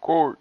Court.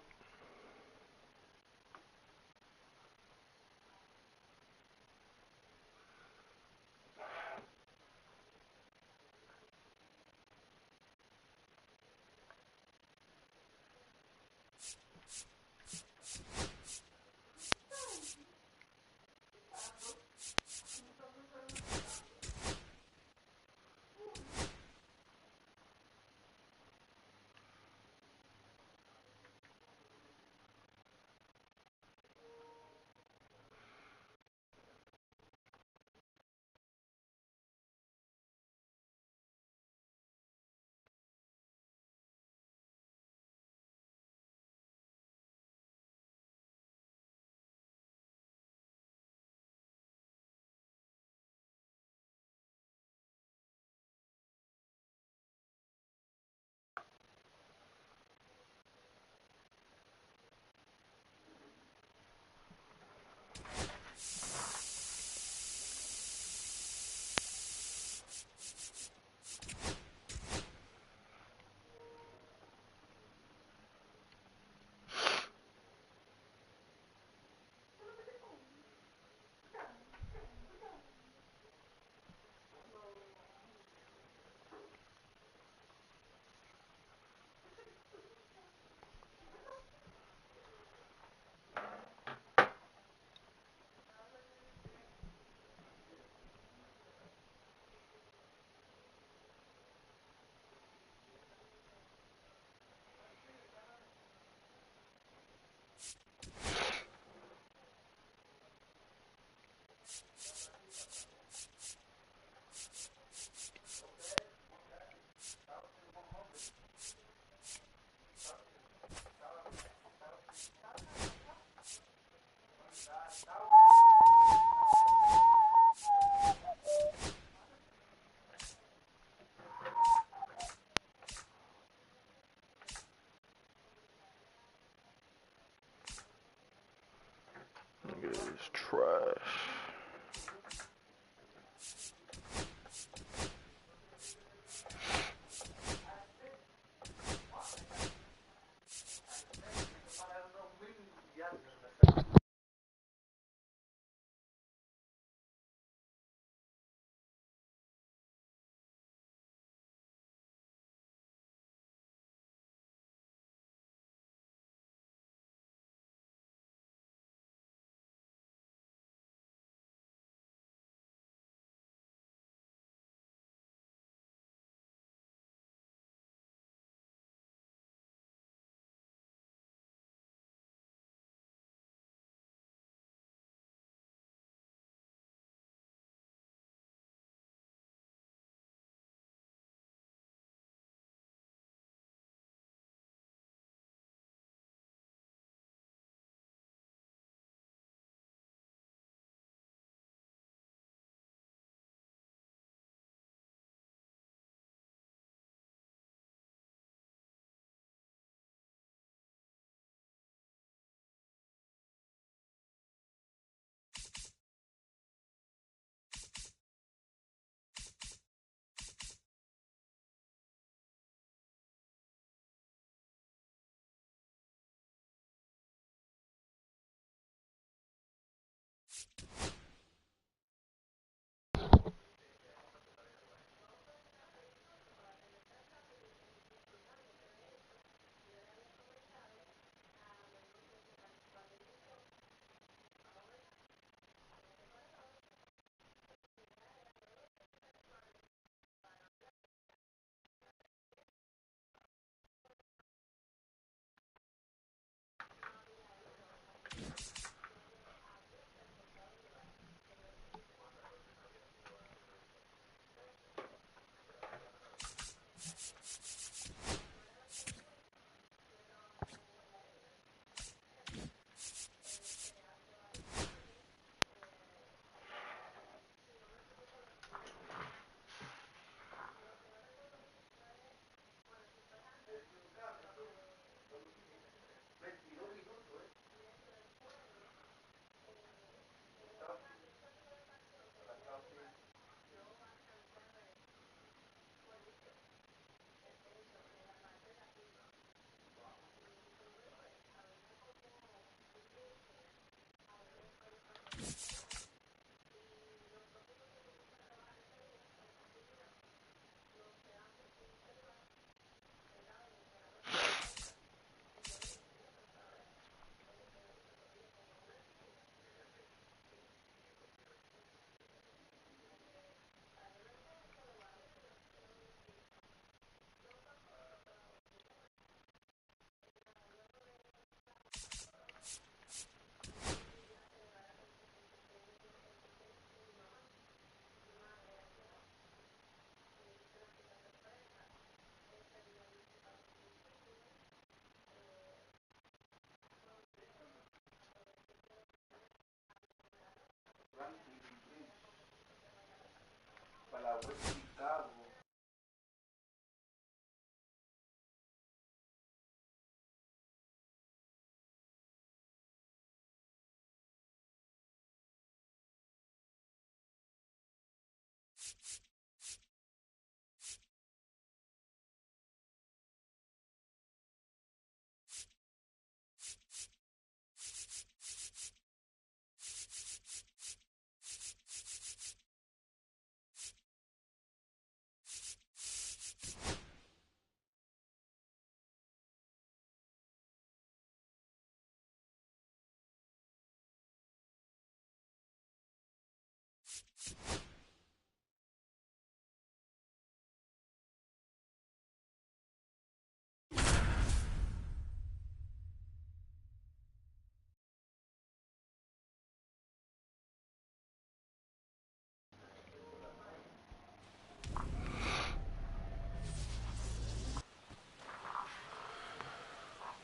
Nigga is trash.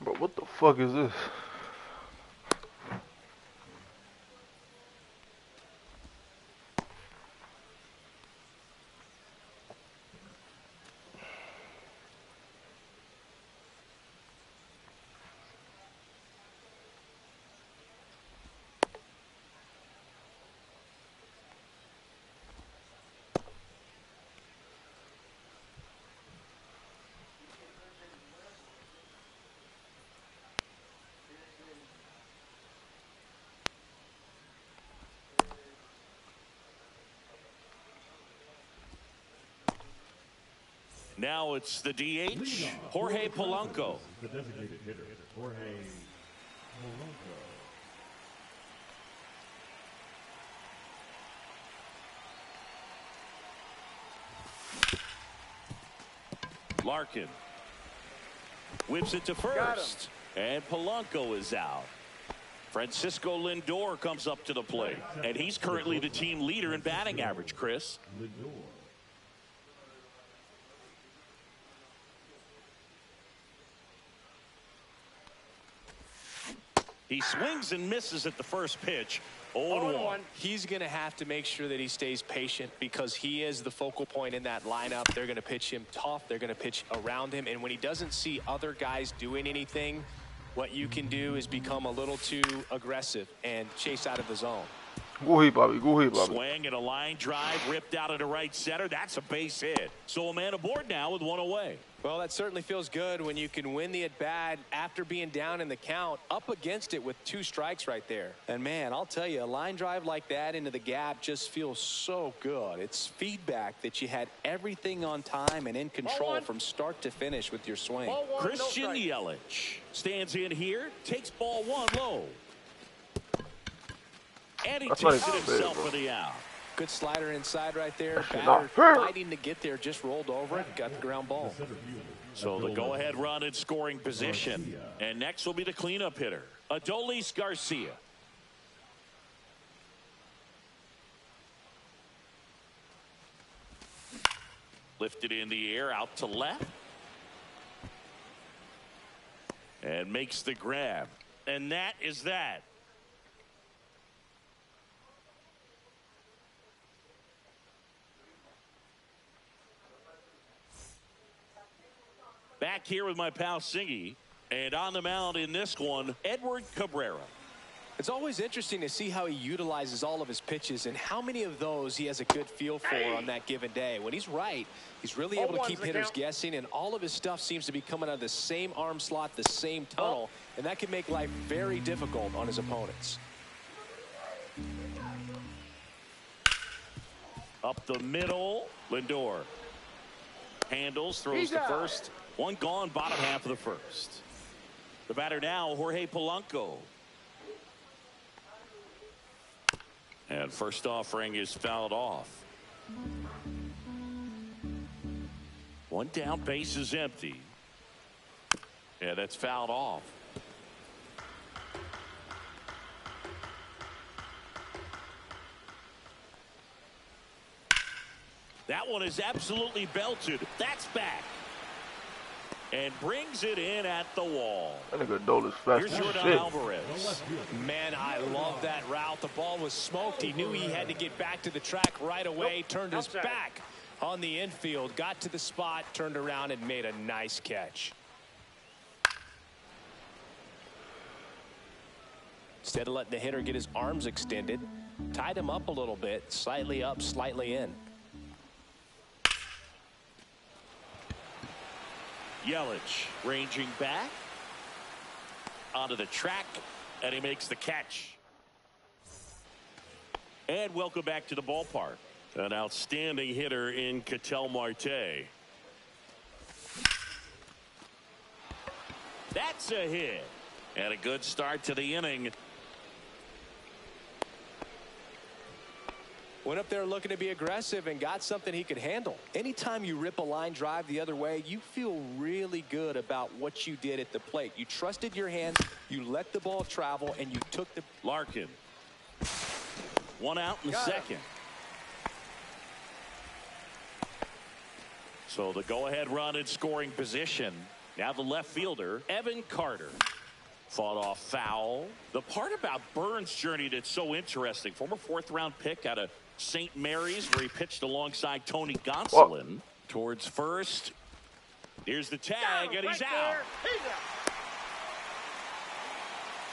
Bro, what the fuck is this? Now it's the DH, Jorge Polanco. The designated hitter, Jorge Polanco. Larkin whips it to first, and Polanco is out. Francisco Lindor comes up to the plate, and he's currently the team leader in batting average, Chris. Lindor. He swings and misses at the first pitch. 0-1. He's going to have to make sure that he stays patient because he is the focal point in that lineup. They're going to pitch him tough. They're going to pitch around him. And when he doesn't see other guys doing anything, what you can do is become a little too aggressive and chase out of the zone. Go ahead, Bobby. Go ahead, Bobby. Swing and a line drive ripped out into right center. That's a base hit. So a man aboard now with one away. Well, that certainly feels good when you can win the at-bat after being down in the count, up against it with 2 strikes right there. And, man, I'll tell you, a line drive like that into the gap just feels so good. It's feedback that you had everything on time and in control from start to finish with your swing. Christian Yelich stands in here, takes ball 1 low. And he takes it himself for the out. Good slider inside right there. Not Batter fair. fighting to get there, just rolled over it, got the ground ball. So the go-ahead run in scoring position. And next will be the cleanup hitter, Adolis Garcia. Lifted in the air, out to left. And makes the grab. And that is that. Back here with my pal Singy, and on the mound in this one, Edward Cabrera. It's always interesting to see how he utilizes all of his pitches and how many of those he has a good feel for on that given day. When he's right, he's really able to keep hitters guessing, and all of his stuff seems to be coming out of the same arm slot, the same tunnel, and that can make life very difficult on his opponents. Up the middle, Lindor handles, throws to first. One gone, bottom half of the first. The batter now, Jorge Polanco. And first offering is fouled off. One down, base is empty. Yeah, that's fouled off. That one is absolutely belted. That's back. And brings it in at the wall. That nigga Adolis fast Here's as Jordan shit. Alvarez. Man, I love that route. The ball was smoked. He knew he had to get back to the track right away. Turned his back On the infield, got to the spot, turned around, and made a nice catch. Instead of letting the hitter get his arms extended, tied him up a little bit, slightly up, slightly in. Yelich ranging back onto the track, and he makes the catch. And welcome back to the ballpark. An outstanding hitter in Ketel Marte. That's a hit. And a good start to the inning. Went up there looking to be aggressive and got something he could handle. Anytime you rip a line drive the other way, you feel really good about what you did at the plate. You trusted your hands, you let the ball travel, and you took the... Larkin. One out in second. So the go-ahead run in scoring position. Now the left fielder, Evan Carter. Fought off foul. The part about Burns' journey that's so interesting, former fourth-round pick out of St. Mary's, where he pitched alongside Tony Gonsolin. Towards first. Here's the tag, and he's out.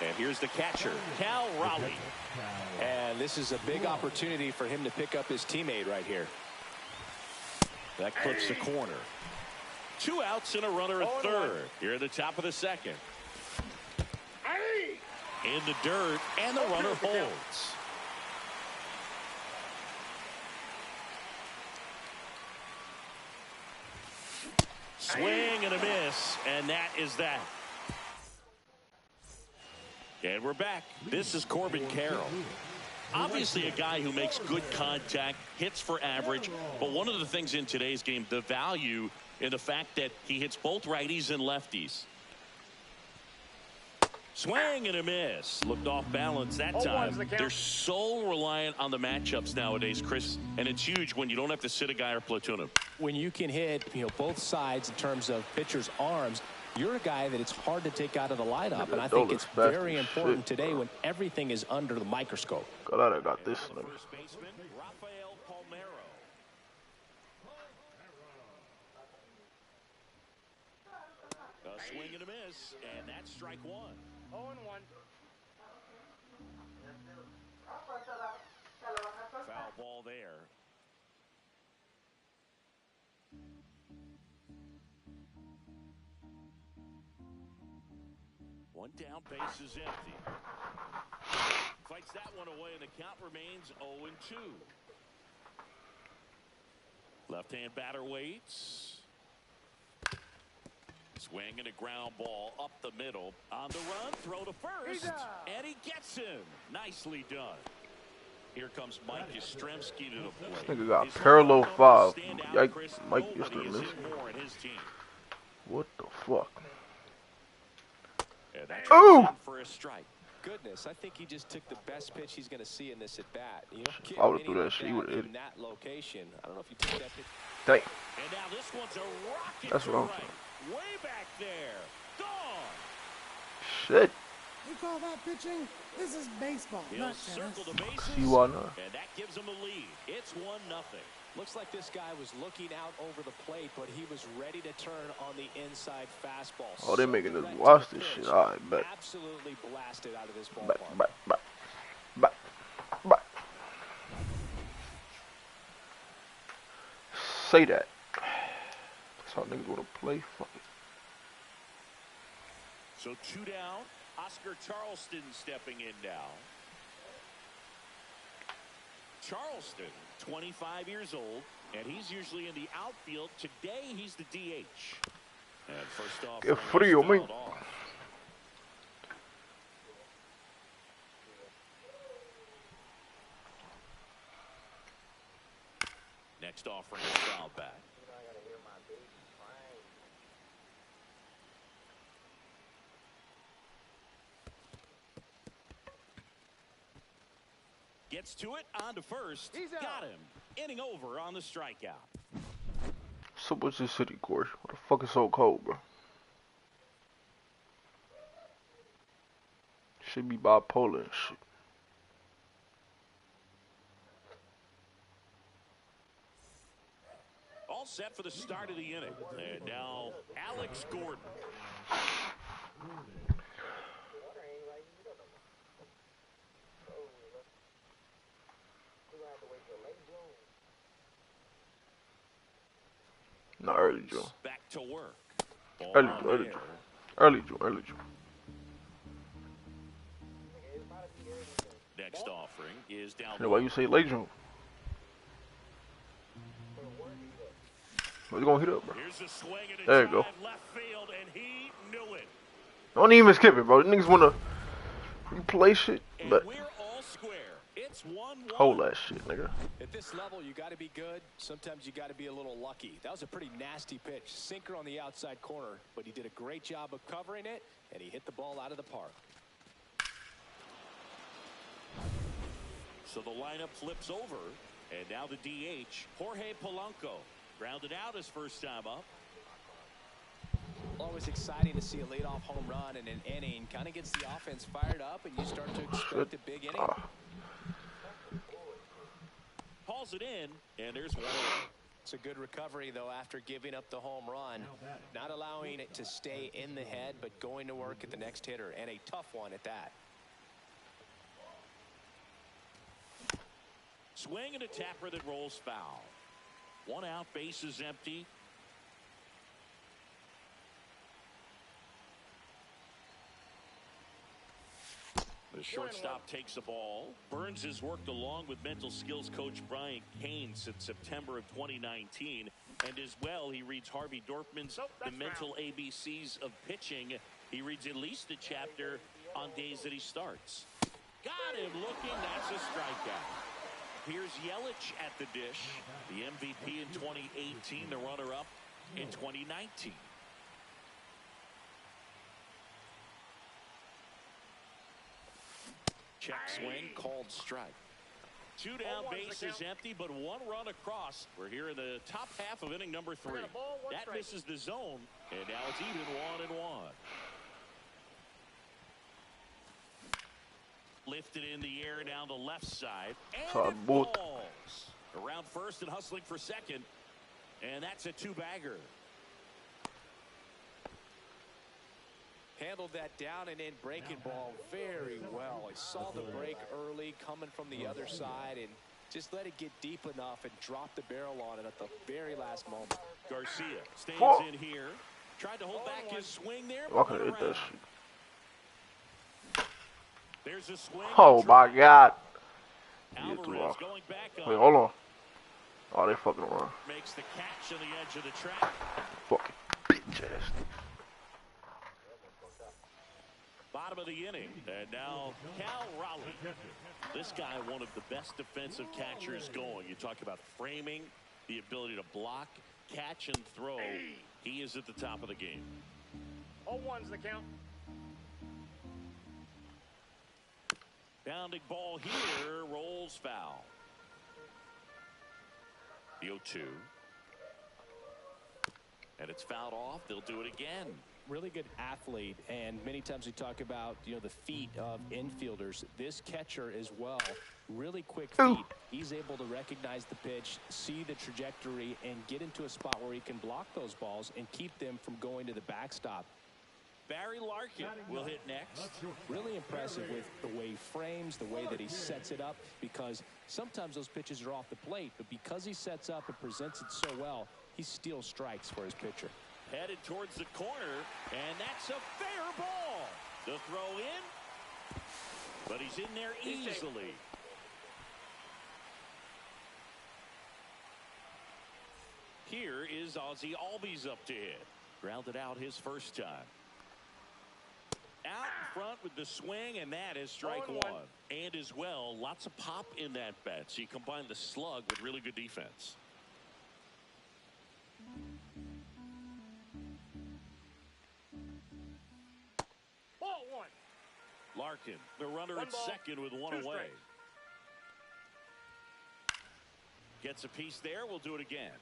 And here's the catcher, Cal Raleigh. And this is a big opportunity for him to pick up his teammate right here. That clips the corner. 2 outs and a runner at third. Here at the top of the second. In the dirt, and the runner holds. Swing and a miss, and that is that. And we're back. This is Corbin Carroll. Obviously a guy who makes good contact, hits for average, but one of the things in today's game, the value in the fact that he hits both righties and lefties. Swing and a miss. Looked off balance that time. They're so reliant on the matchups nowadays, Chris, and it's huge when you don't have to sit a guy or platoon him. When you can hit, both sides in terms of pitchers' arms, you're a guy that it's hard to take out of the lineup, and I think it's very important today when everything is under the microscope. God, I got this. First baseman, Rafael Palmeiro. A swing and a miss, and that's strike one. 0-1. Foul ball there. One down, base is empty. Fights that one away, and the count remains 0-2. Left-hand batter waits. Swing and a ground ball up the middle. On the run, throw to first, and he gets him. Nicely done. Here comes Mike Yastrzemski to the plate. This nigga got parallel 5. Yikes, Mike Yastrzemski. What the fuck? Oh! For a strike. Goodness, I think he just took the best pitch he's going to see in this at bat. You don't get I would have many threw that like shit. He would have hit in it. that location. I don't know if you took that pitch. Dang. And now this one's a rocket. That's what I'm right. Way back there. Gone. Shit. You call that pitching? This is baseball, He'll not circle tennis. the bases. See why not? And that gives him a lead. It's 1-0. Looks like this guy was looking out over the plate, but he was ready to turn on the inside fastball. Oh, they're making us direct watch to this pitch. shit. All right, bet. Absolutely blasted out of this Bet, ballpark. bet, bet. Bet. Bet. Say that. That's how niggas want to play. Fuck it. So 2 down. Oscar Charleston stepping in now. Charleston, 25 years old, and he's usually in the outfield. Today, he's the DH. And first off, Get free, homie. Next offering is foul back. Gets to it, on to first. Got him. Inning over on the strikeout. So what's this city course? What the fuck is so cold, bro? Should be bipolar and shit. set for the start of the inning. And now Alex Gordon. Not early June. Back to work. Early June. Next offering is down. Yeah, why you say late June? We're gonna hit up, bro. Here's a swing and a There you go. left field, and he knew it. Don't even skip it, bro. The niggas wanna replay shit, And but we're all square. It's 1-1. hold that shit, nigga. At this level, you got to be good. Sometimes you got to be a little lucky. That was a pretty nasty pitch. Sinker on the outside corner, but he did a great job of covering it, and he hit the ball out of the park. So the lineup flips over, and now the DH, Jorge Polanco, grounded out his first time up. Always exciting to see a leadoff home run in an inning. Kind of gets the offense fired up, and you start to expect a big inning. Hauls it in, and there's one. It's a good recovery, though, after giving up the home run. Not allowing it to stay in the head, but going to work at the next hitter, and a tough one at that. Swing and a tapper that rolls foul. One out, base is empty. The shortstop takes the ball. Burns has worked along with mental skills coach Brian Kane since September of 2019. And as well, he reads Harvey Dorfman's The Mental ABCs of Pitching. He reads at least a chapter on days that he starts. Got him looking. That's a strikeout. Here's Yelich at the dish. The MVP in 2018, the runner-up in 2019. Check swing, called strike. Two down, base is empty, but one run across. We're here in the top half of inning number 3. That misses the zone, and now it's even 1-1. Lifted in the air down the left side, and it falls. Around first and hustling for second, and that's a 2-bagger. Handled that down and in breaking ball very well. He saw the break early coming from the other side and just let it get deep enough and drop the barrel on it at the very last moment. Garcia stays in here. Tried to hold back his swing there. Okay, hit that shit. There's a swing. Oh my God. Alvarez going back up. Wait, hold on. Oh, they fucking around. Makes the catch on the edge of the track. Fucking bitch ass. Bottom of the inning, and now Cal Raleigh. This guy, one of the best defensive catchers going. You talk about framing, the ability to block, catch, and throw. He is at the top of the game. 0-1's the count. Bounding ball here, rolls foul. The 0-2. And it's fouled off. They'll do it again. Really good athlete, and many times we talk about, you know, the feet of infielders. This catcher as well, really quick feet. He's able to recognize the pitch, see the trajectory, and get into a spot where he can block those balls and keep them from going to the backstop. Barry Larkin will hit next. Really impressive with the way he frames, the way that he sets it up, because sometimes those pitches are off the plate, but because he sets up and presents it so well, he steals strikes for his pitcher. Headed towards the corner, and that's a fair ball. The throw in, but he's in there easily. Here is Ozzie Albies up to hit. Grounded out his first time. Out in front with the swing, and that is strike one. And as well, lots of pop in that bat. So you combine the slug with really good defense. Larkin, the runner at second with one away. Gets a piece there. We'll do it again.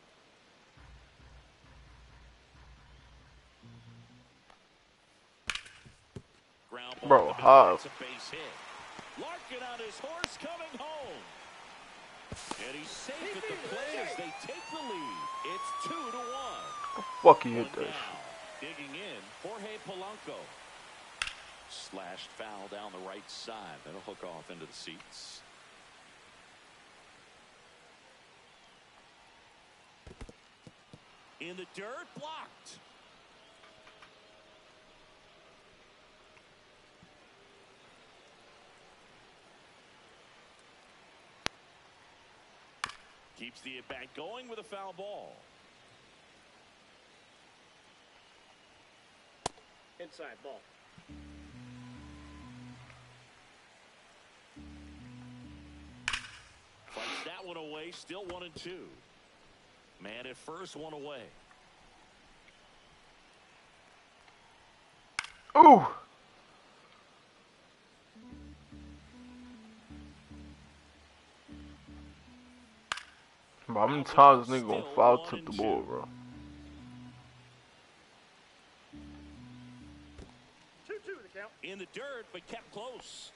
Ground ball. Bro, It's a base hit. Larkin on his horse coming home. And he's safe at the plate as they take the lead. It's 2-1. Fuck, he hit that shit. Digging in, Jorge Polanco. Slashed foul down the right side. That'll hook off into the seats. In the dirt, blocked. Keeps the at-bat going with a foul ball. Inside ball. Fights that one away. Still 1-2. Man at first, one away. Ooh. Bro, how many times this nigga gonna foul tip the ball, bro? 2-2 the count. In the dirt, but kept close.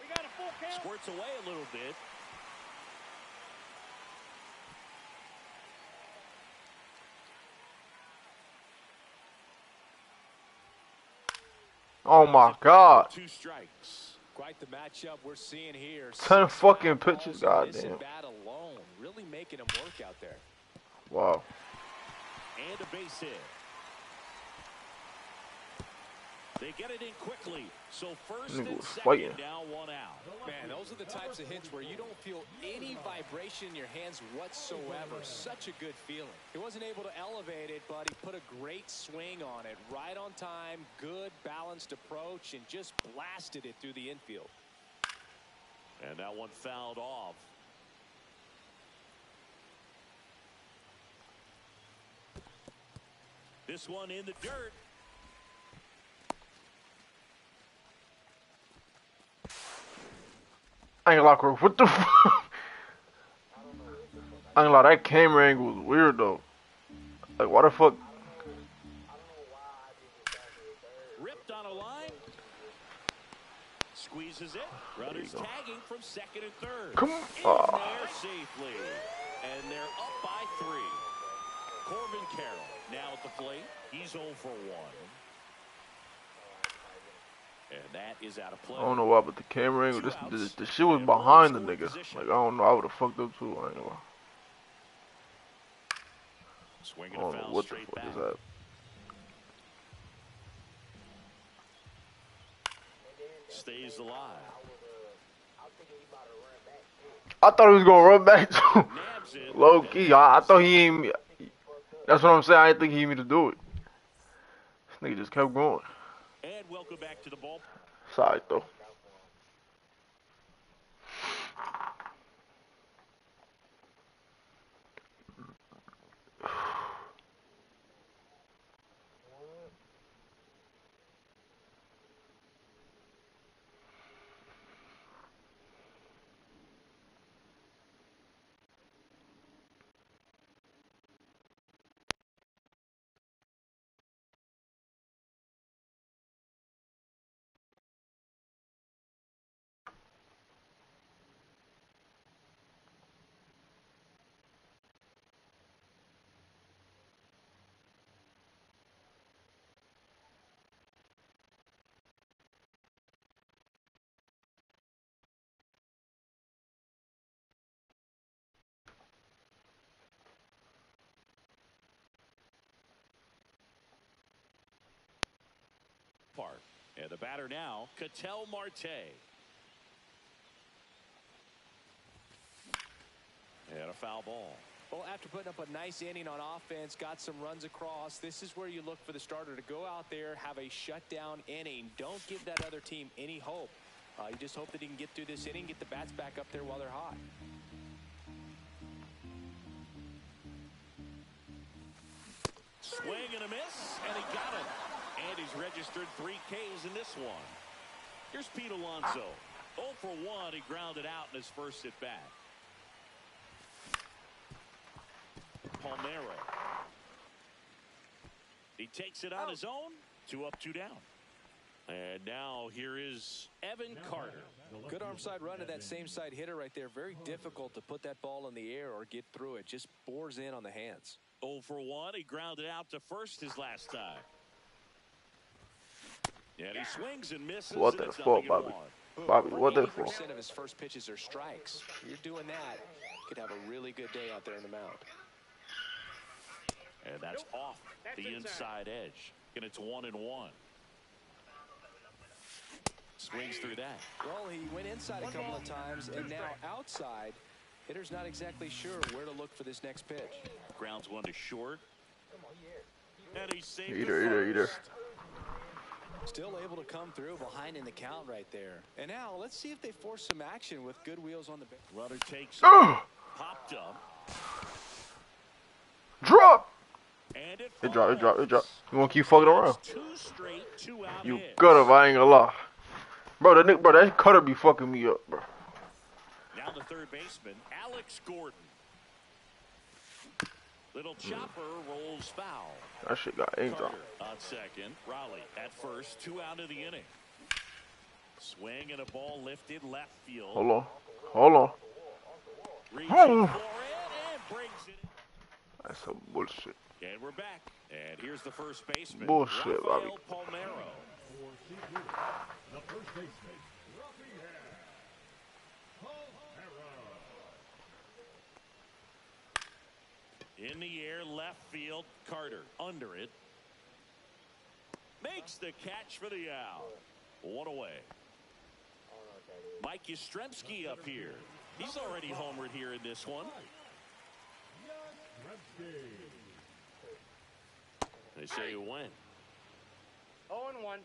We got a full count. Squirts away a little bit. Oh my god. 2 strikes. Quite the matchup we're seeing here. 10 6 fucking foul pitches, balls in this goddamn. at-bat alone, really making them work out there. Wow. And a base hit. They get it in quickly. So first Nigga and was second, fighting. now 1 out. Man, those are the types of hits where you don't feel any vibration in your hands whatsoever. Such a good feeling. He wasn't able to elevate it, but he put a great swing on it. Right on time, good balanced approach, and just blasted it through the infield. And that one fouled off. This one in the dirt. I ain't like, what the fuck? I ain't like, that camera angle was weird though. Like, why the fuck? Ripped on a line. Squeezes it. Runners tagging from second and third. Come on. In there safely. And they're up by 3. Corbin Carroll now at the plate. He's 0 for 1. And that is out of play. I don't know why, but the camera angle, the shit was behind the nigga. Like, I don't know, I would've fucked up too. I ain't gonna lie. Swinging I a don't know foul what the straight fuck back. is that. Stays alive. I thought he was gonna run back too. Nabs it. Low key, I thought he ain't. That's what I'm saying. I didn't think he needed to do it. This nigga just kept going. And welcome back to the ball. Sorry though. Park. And the batter now, Ketel Marte. And a foul ball. Well, after putting up a nice inning on offense, got some runs across, this is where you look for the starter to go out there, have a shutdown inning. Don't give that other team any hope. You just hope that he can get through this inning, get the bats back up there while they're hot. Swing and a miss, and he got him. And he's registered 3 Ks in this one. Here's Pete Alonso. 0 for 1, he grounded out in his first at bat. Palmeiro. He takes it on his own. 2 up, 2 down. And now here is Evan Carter. Good arm side run to that same side hitter right there. Very difficult to put that ball in the air or get through it. Just bores in on the hands. 0 for 1. He grounded out to first his last time. And he swings and misses. What the fuck, Bobby? Bobby, what the fuck? 80% of his first pitches are strikes. You're doing that, you could have a really good day out there in the mound. And that's off the inside edge. And it's 1-1. Swings through that. Well, he went inside a couple of times, and now outside. Hitter's not exactly sure where to look for this next pitch. Grounds one to short. And he's saved. Eater. Still able to come through behind in the count right there. And now let's see if they force some action with good wheels on the bench. Runner takes it. Popped up. Drop. And it Drop. You want to keep fucking around? 2 straight, 2 out. You gotta, I ain't gonna lie. Bro, that cutter be fucking me up, bro. Now the third baseman, Alex Gordon. Little chopper rolls foul. That shit got ink on. On second, Raleigh at first, 2 out of the inning. Swing and a ball lifted left field. Hold on. Reaching for it and brings it in. That's some bullshit. And we're back. And here's the first baseman. Bullshit, Bobby. Rafael Palmeiro. The first baseman, Rafael Palmeiro. In the air, left field, Carter under it. Makes the catch for the out. 1 away. Mike Yastrzemski up here. He's already homered here in this one. They say you win. 0-1.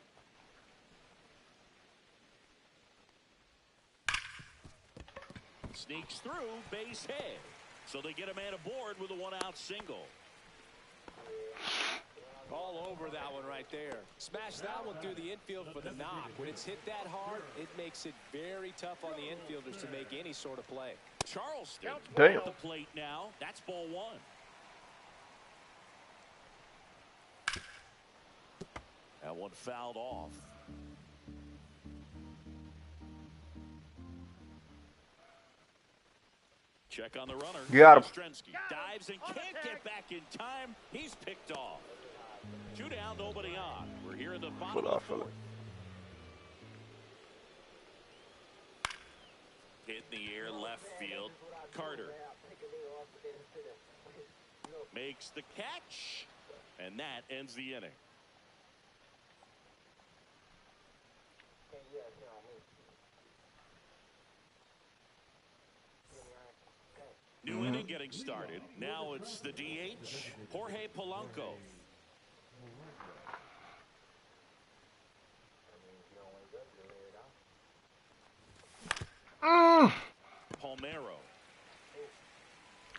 Sneaks through, base hit. So they get a man aboard with a 1-out single. All over that one right there. Smash that one through the infield for the knock. When it's hit that hard, it makes it very tough on the infielders to make any sort of play. Charleston Damn. at the plate now. That's ball 1. That one fouled off. Check on the runner. Got him. Yastrzemski dives and can't get back in time. He's picked off. 2 down, nobody on. We're here in the bottom of the 4th. Hit in the air, left field. Carter makes the catch, and that ends the inning. New inning getting started. Now it's the DH, Jorge Polanco. Palmeiro.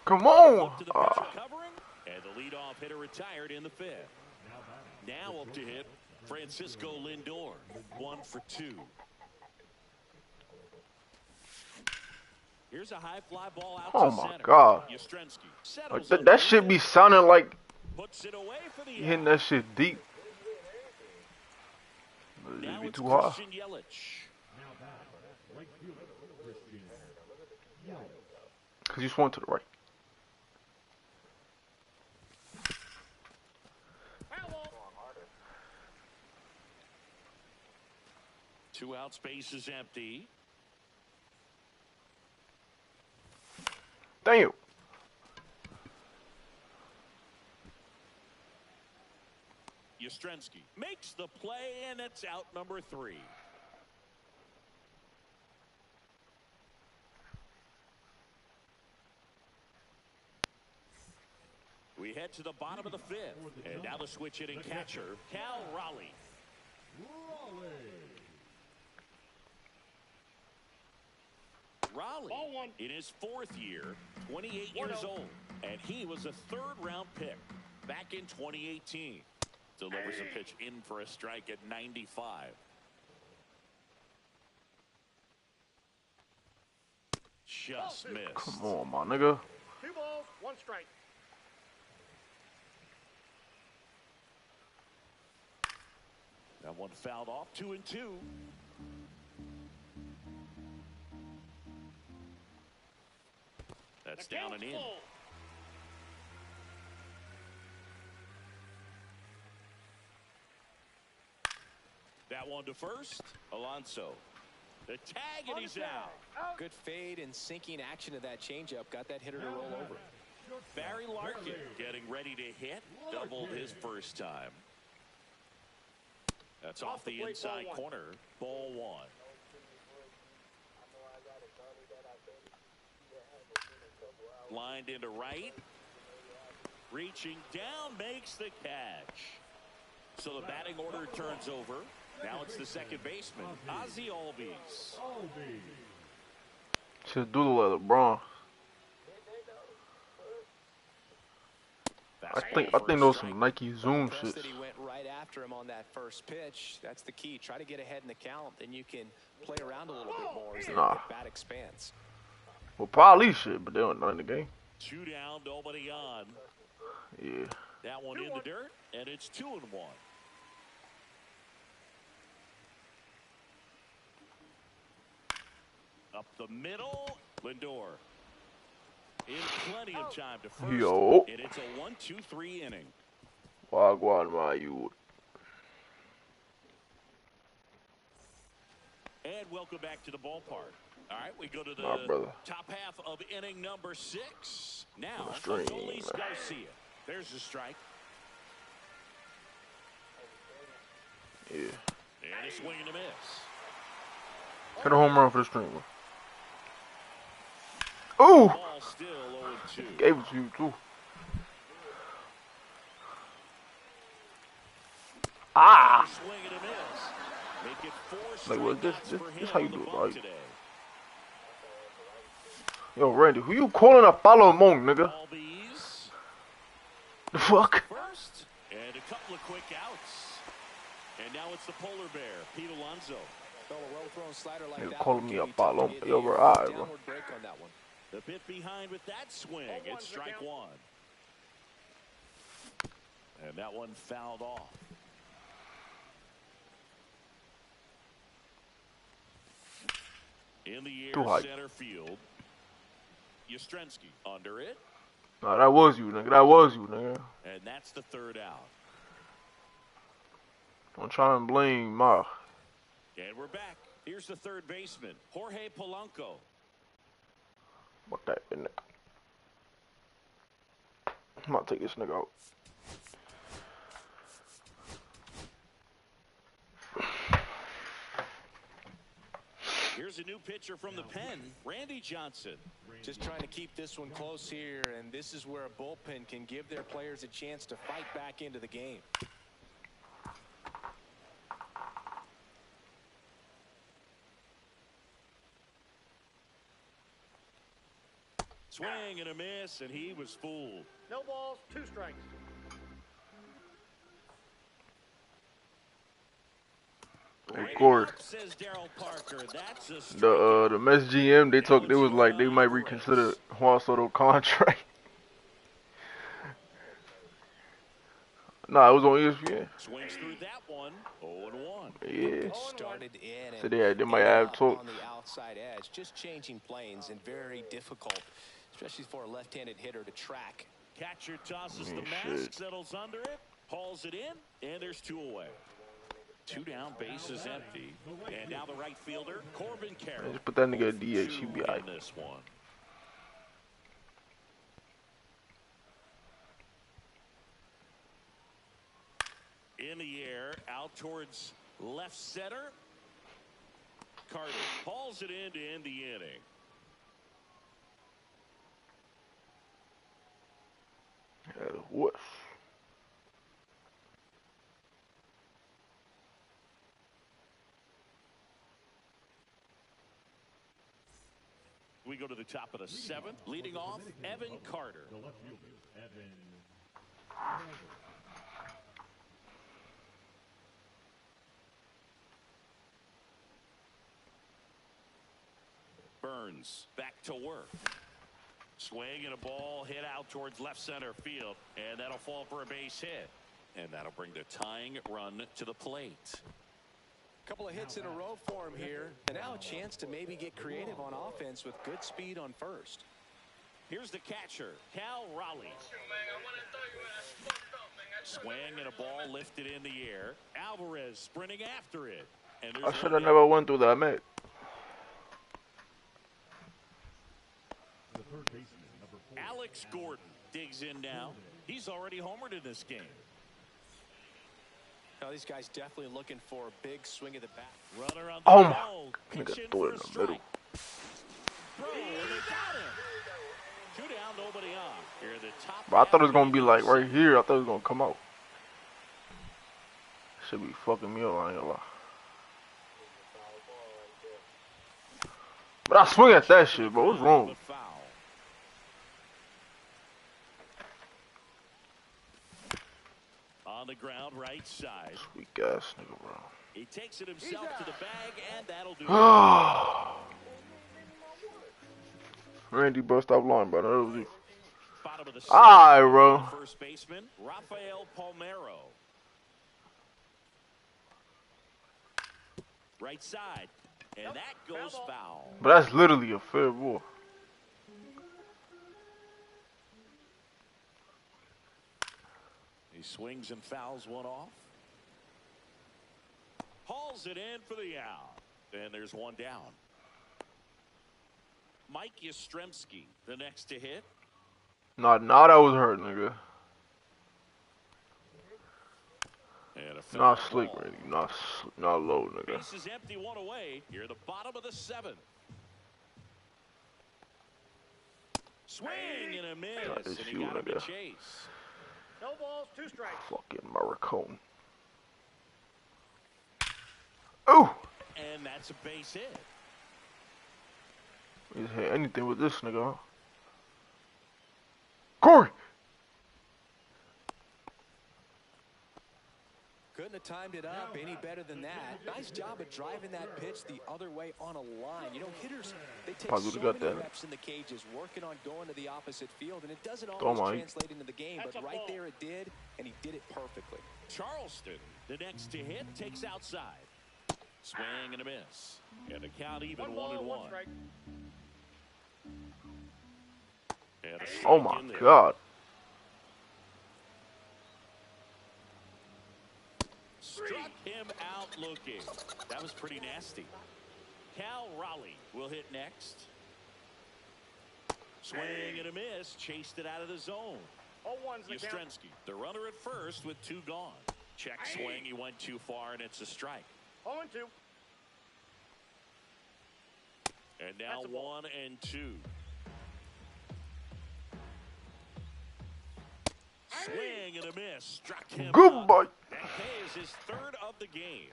Come on. Up to the pitcher covering, and the leadoff hitter retired in the 5th. Now up to hit Francisco Lindor. 1 for 2. Here's a high fly ball out Oh to my center. God. Yastrzemski Like, settles that shit be sounding like puts it away for the hitting out. that shit deep. Now It be it's too high. Christian Yelich. Right fielder, Christian Yelich. Cause you swung to the right. Foul ball. 2 out, space is empty. Damn. Yastrzemski makes the play, and it's out number 3. We head to the bottom of the 5th, and now the switch hitting catcher, Cal Raleigh. Raleigh, Ball 1. in his 4th year, 28 years old, and he was a 3rd-round pick back in 2018. Delivers a pitch in for a strike at 95. Just missed. Come on, my nigga. 2 balls, 1 strike. That That one fouled off. 2-2. That's down and in. That one to first. Alonso. The tag, and he's out. Good fade and sinking action of that changeup. Got that hitter to roll over. Barry Larkin getting ready to hit. Doubled his first time. That's off the inside corner. Ball one. Lined into right. Reaching down, makes the catch. So the batting order turns over. Now it's the second baseman, Ozzie Albies. Should do like LeBron. I think those some Nike Zoom shits. That he went right after him on that first pitch. That's the key. Try to get ahead in the count, then you can play around a little bit more as the bat expands. Well, probably shit, but they don't know in the game. 2 down, nobody on. Yeah. That one in the dirt, and it's 2-1. Up the middle, Lindor. In plenty of time to first. Yo. And it's a 1-2-3 inning. Wagwan, my you. And welcome back to the ballpark. All right, we go to the top half of inning number 6. Now, Adolis Garcia. There's the strike. Yeah. And a swing and a miss. Hit a home run for the streamer. Ooh! Ball still 0-2. Gave it to you, too. Ah! Swing and a miss. Make it 4 Like, what, this how you do it, right? Today. Yo, Randy, who you calling a follow among, nigga? Albies. The fuck? First, and a couple of quick outs. And now it's the polar bear, Pete Alonso. Well-thrown slider like Nigga that calling me a follow. Yo, bro, alright, bro. Downward break on that one. The bit behind with that swing. It's strike one. And that one fouled off. In the air, center field. Yastrzemski under it. Nah, that was you, nigga. That was you, nigga. And that's the third out. Don't try and blame Ma. And we're back. Here's the third baseman, Jorge Polanco. Fuck that nigga. I'm about to take this nigga out. Here's a new pitcher from the pen, Randy Johnson. Just trying to keep this one close here, and this is where a bullpen can give their players a chance to fight back into the game. Swing and a miss, and he was fooled. No balls, 2 strikes. Record. The Mets GM, they was like they might reconsider Juan Soto contract. Nah, it was on ESPN. Swings through that one. 0-1. Yeah. Started in So they might have talk. on the outside edge, just changing planes and very difficult, especially for a left-handed hitter to track. Catcher tosses the mask, settles under it, hauls it in, and there's 2 away. 2 down, bases empty, and now the right fielder, Corbin Carroll. Just put that nigga at DH, he be alright. This one. In the air, out towards left center. Carter hauls it in to end the inning. Whoosh. We go to the top of the 7th. Leading off, Evan Carter. The left fielder, Evan. Burns back to work. Swing and a ball hit out towards left center field, and that'll fall for a base hit. And that'll bring the tying run to the plate. Couple of hits in a row for him here, and now a chance to maybe get creative on offense with good speed on first. Here's the catcher, Cal Raleigh. Swing and a ball lifted in the air. Alvarez sprinting after it. And I should have never went through that, mate. The third baseman, number 4. Alex Gordon digs in now. He's already homered in this game. Now these guys definitely looking for a big swing of the bat. Runner on the Oh my! ball. Nigga Pitch in threw for it a in the middle. strike. Throw, and they got him. 2 down, nobody on. Here are the top. But I thought it was gonna be like right here. I thought it was gonna come out. Should be fucking me up, I ain't gonna lie. But I swing at that shit, bro. What's wrong? On the ground, right side. Sweet ass nigga, bro. He takes it himself to the bag, and that'll do it. Randy, bro, stop lying, bro. That was you. Bottom of the Alright, bro. First baseman, Rafael Palmeiro. Right side, and that goes foul. But that's literally a fair ball. He swings and fouls one off. Hauls it in for the out. And there's one down. Mike Yastrzemski, the next to hit. Nah, that was hurt, nigga. And a Not foul slick, ball. Randy. Not low, nigga. Base is empty, one away. Here at the bottom of the 7th. Swing and a miss. That is And he you, got him in nigga. chase. No balls, 2 strikes. Fucking Maricone. Ooh! And that's a base hit. You just hit anything with this nigga, huh? Corey! Couldn't have timed it up any better than that. Nice job of driving that pitch the other way on a line. You know, hitters, they take Probably so would've got many that. reps in the cages, working on going to the opposite field, and it doesn't Go, always Mike. translate into the game, That's but a right ball. there it did, and he did it perfectly. Charleston, the next to hit, takes outside. Swing and a miss. And the count even 1 ball, 1 1-1. strike. And a Oh strike my in there. god. Struck him out looking. That was pretty nasty. Cal Raleigh will hit next. Swing and a miss. Chased it out of the zone. 0-1's the count. Yastrzemski, the runner at first with 2 gone. Check swing. He went too far, and it's a strike. 0-2. And now That's a ball. 1 and 2. Swing and a miss. Struck him Good out. boy. That pays his 3rd of the game.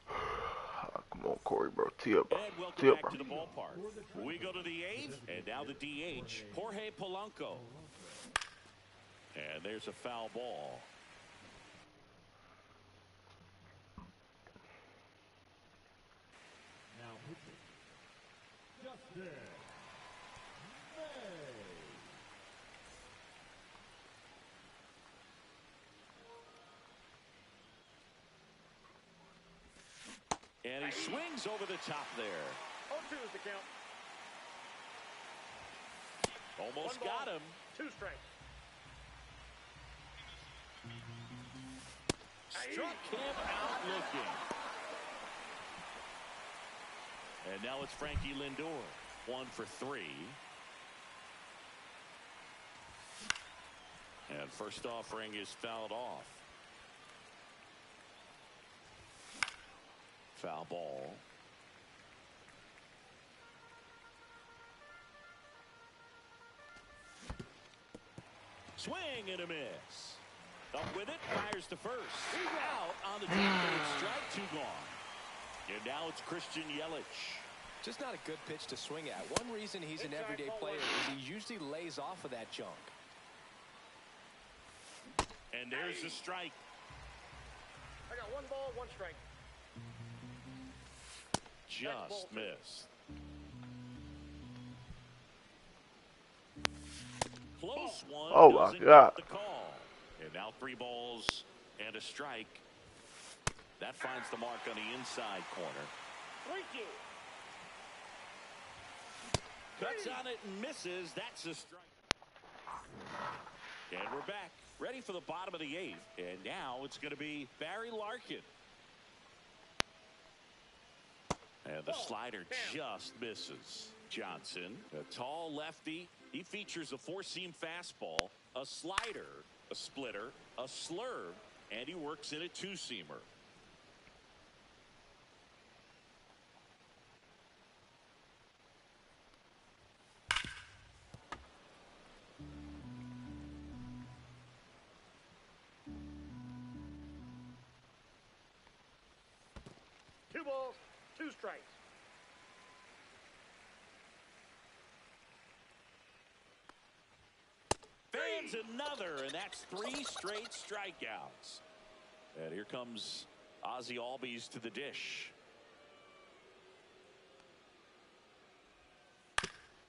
Come on, Corey, bro. Tee up, bro. And welcome Tee up, back bro. to the ballpark. We go to the 8th, and now the DH, Jorge Polanco. And there's a foul ball. Now pitching. Justin And he swings over the top there. 0-2 is the count. Almost 1 ball, got him. 2 strikes. Struck him out looking. And now it's Frankie Lindor. 1 for 3. And first offering is fouled off. Foul ball. Swing and a miss. Up with it, fires to first. Out on the top, strike 2 gone. And now it's Christian Yelich. Just not a good pitch to swing at. One reason he's an everyday player is he usually lays off of that junk. And there's the strike. I got 1 ball, 1 strike. Just missed. Close one. Oh, my doesn't God. get the call. And now 3 balls, And a strike. That finds the mark on the inside corner. 3-2. Cuts on it and misses. That's a strike. And we're back. Ready for the bottom of the 8th. And now it's going to be Barry Larkin. And the slider just misses. Johnson, a tall lefty. He features a 4-seam fastball, a slider, a splitter, a slurve, and he works in a 2-seamer. Two balls, 2 strikes. Fans another, and that's 3 straight strikeouts. And here comes Ozzie Albies to the dish.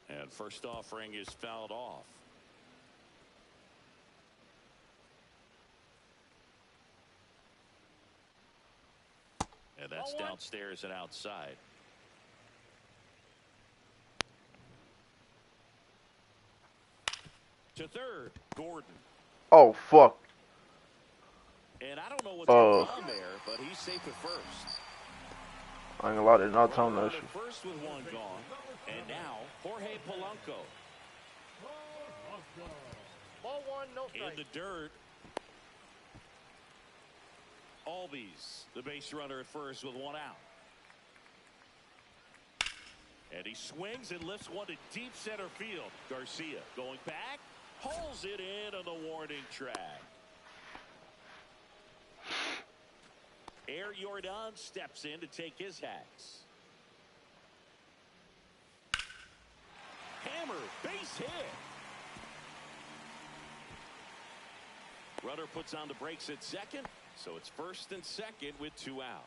And first offering is fouled off. And that's downstairs and outside. To third, Gordon. Oh, fuck. And I don't know what's going on there, but he's safe at first. I ain't gonna lie, they're not telling that Runner shit. first with 1 gone. And now, Jorge Polanco. Ball 1, no strike. In the dirt. Albies, the base runner at first with 1 out. And he swings and lifts one to deep center field. Garcia going back, pulls it in on the warning track. Air Jordan steps in to take his hacks. Hammer, base hit. Runner puts on the brakes at second, so it's first and second with 2 out.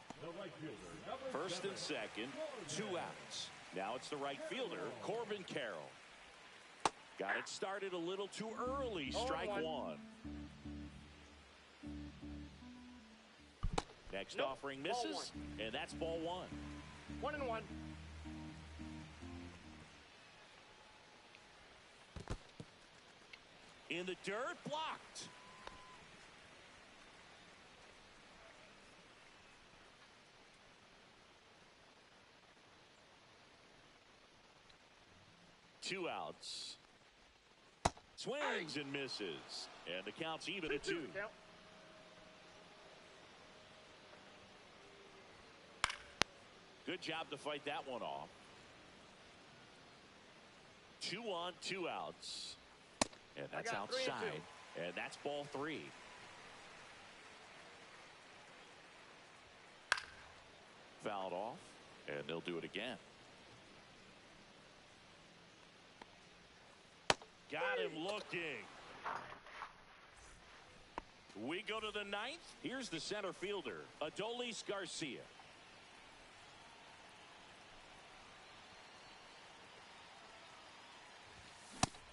First and second, 2 outs. Now it's the right fielder, Corbin Carroll. Got it started a little too early, strike 1. Next offering misses, and that's ball 1. 1-1. In the dirt, blocked. Two outs. Swings and misses. And the count's even at 2. Count. Good job to fight that one off. 2 on, 2 outs. And that's outside. And that's ball 3. Fouled off. And they'll do it again. Got him looking. We go to the 9th. Here's the center fielder, Adolis Garcia.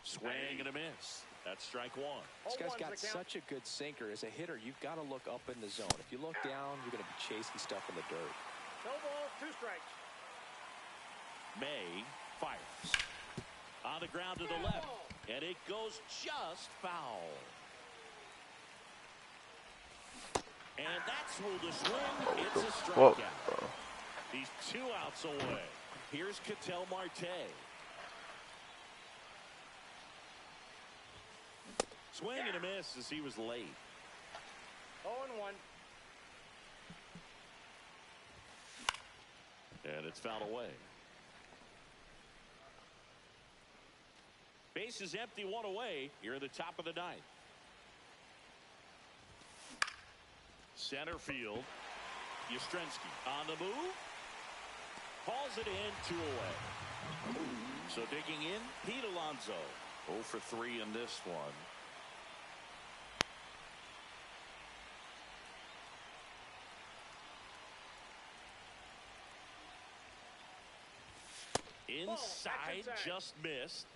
Swing and a miss. That's strike 1. This guy's got such a good sinker. As a hitter, you've got to look up in the zone. If you look down, you're going to be chasing stuff in the dirt. No balls, 2 strikes. May fires. On the ground to the left. And it goes just foul. And that's where the swing. It's a strikeout. He's 2 outs away. Here's Ketel Marte. Swing and a miss as he was late. 0-1. And it's fouled away. Base is empty, 1 away. Here at the top of the 9th. Center field. Yastrzemski on the move. Hauls it in, 2 away. So digging in, Pete Alonso. 0 for 3 in this one. Inside, just missed.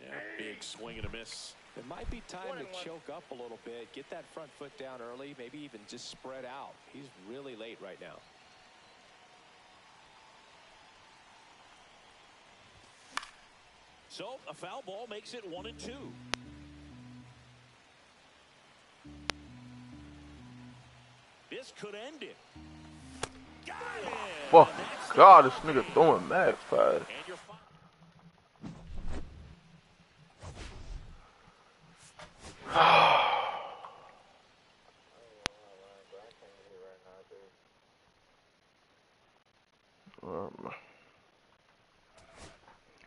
Yeah, big swing and a miss. It might be time to choke up a little bit, get that front foot down early, maybe even just spread out. He's really late right now. So a foul ball makes it 1-2. This could end it. Got it! Fuck God, this nigga throwing mad fast. And you're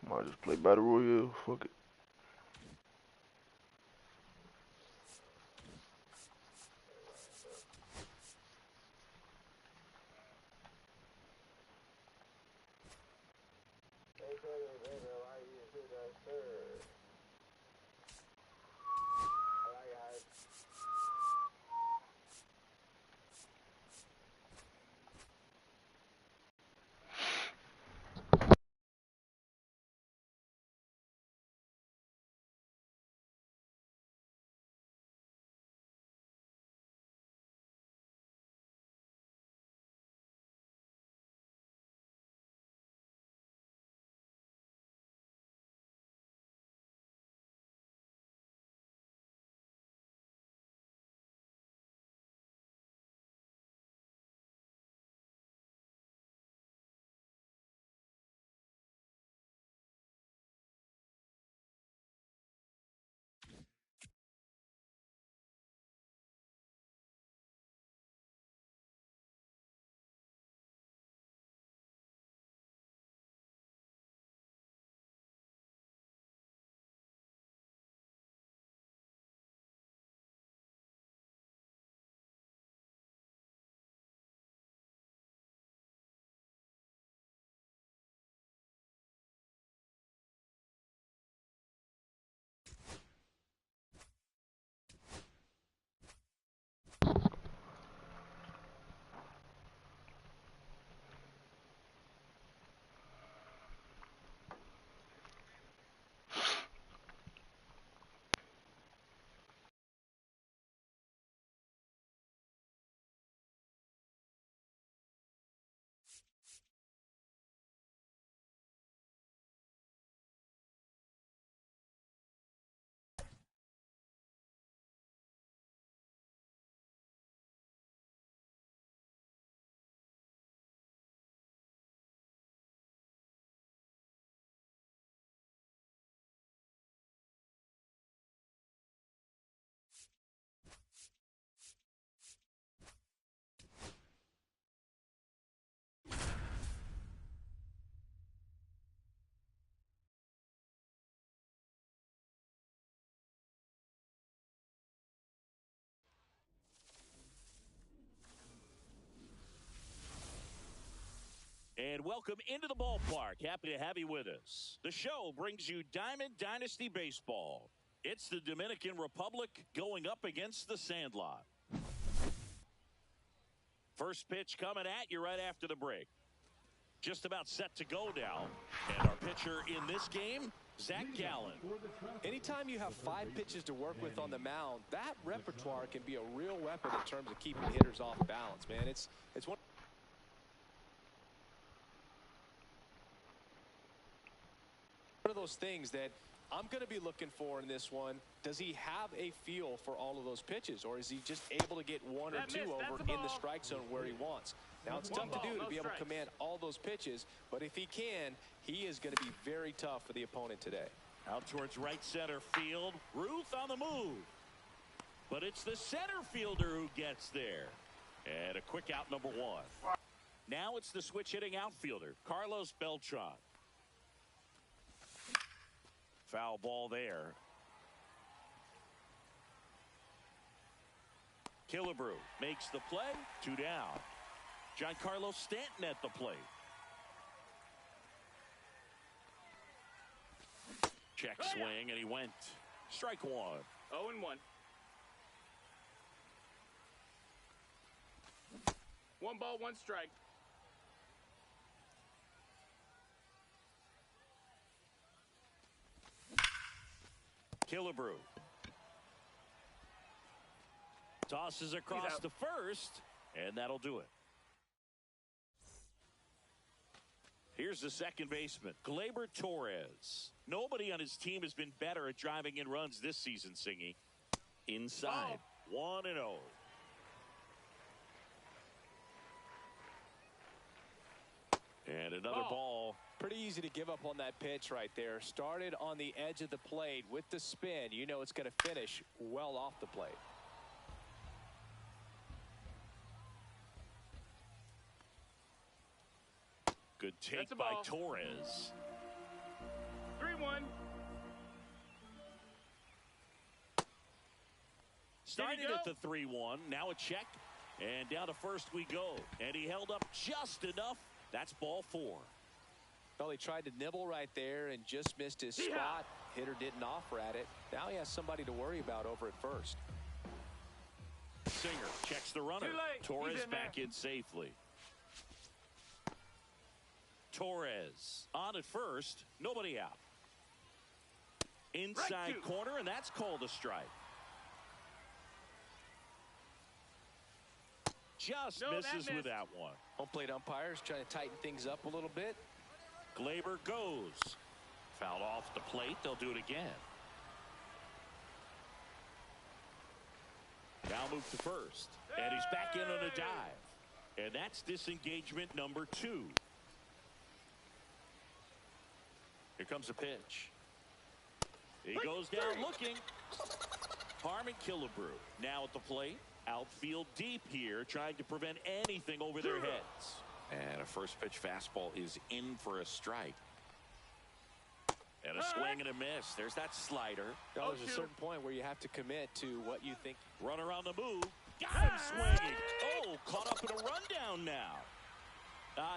Might just play Battle Royale. Fuck it. And welcome into the ballpark. Happy to have you with us. The show brings you Diamond Dynasty Baseball. It's the Dominican Republic going up against the Sandlot. First pitch coming at you right after the break. Just about set to go now. And our pitcher in this game, Zach Gallen. Anytime you have 5 pitches to work with on the mound, that repertoire can be a real weapon in terms of keeping hitters off balance, man. It's one of those things that I'm going to be looking for in this one. Does he have a feel for all of those pitches, or is he just able to get 1 or 2 over in the strike zone where he wants? Now, it's tough to do to be able to command all those pitches, but if he can, he is going to be very tough for the opponent today. Out towards right center field. Ruth on the move. But it's the center fielder who gets there. And a quick out, number 1. Now it's the switch hitting outfielder, Carlos Beltran. Foul ball there. Killebrew makes the play. 2 down. Giancarlo Stanton at the plate. Check swing, and he went. Strike 1. 0-1. 1 ball, 1 strike. Killebrew tosses across the first, and that'll do it. Here's the second baseman, Gleyber Torres. Nobody on his team has been better at driving in runs this season, Singy. Inside, 1-0. And another ball. Pretty easy to give up on that pitch right there. Started on the edge of the plate with the spin. You know it's going to finish well off the plate. Good take by Torres. 3-1. Started at the 3-1. Now a check. And down to first we go. And he held up just enough. That's ball 4. Well, he tried to nibble right there and just missed his spot. Hitter didn't offer at it. Now he has somebody to worry about over at first. Singer checks the runner. Torres back in safely. Torres on at first. Nobody out. Inside corner, and that's called a strike. Just misses with that one. Home plate umpires trying to tighten things up a little bit. Gleyber goes. Fouled off the plate. They'll do it again. Now move to first. And he's back in on a dive. And that's disengagement number 2. Here comes a pitch. He goes down looking. Harmon Killebrew now at the plate. Outfield deep here, trying to prevent anything over their heads. And a first pitch fastball is in for a strike. And a swing and a miss. There's that slider. There's a certain point where you have to commit to what you think. Runner on the move. Got him swinging. Oh, caught up in a rundown now.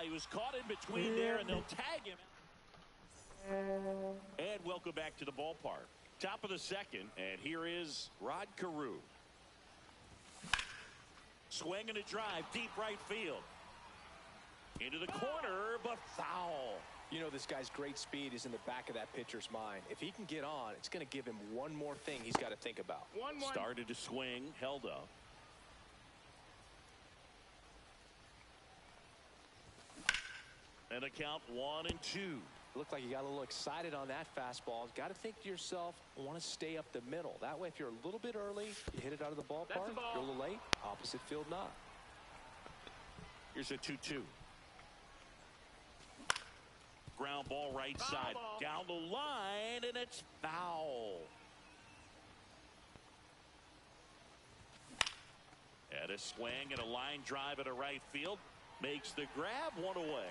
He was caught in between there, and they'll tag him. And welcome back to the ballpark. Top of the second, and here is Rod Carew. Swing and a drive, deep right field. Into the corner, but foul. You know this guy's great speed is in the back of that pitcher's mind. If he can get on, it's going to give him one more thing he's got to think about. 1-1. Started to swing, held up. And a count 1-2. Looked like you got a little excited on that fastball. Got to think to yourself, I want to stay up the middle. That way, if you're a little bit early, you hit it out of the ballpark. You're a little late, opposite field not. Here's a 2-2. Ground ball right side. Down the line, and it's foul. And a swing and a line drive at a right field. Makes the grab, 1 away.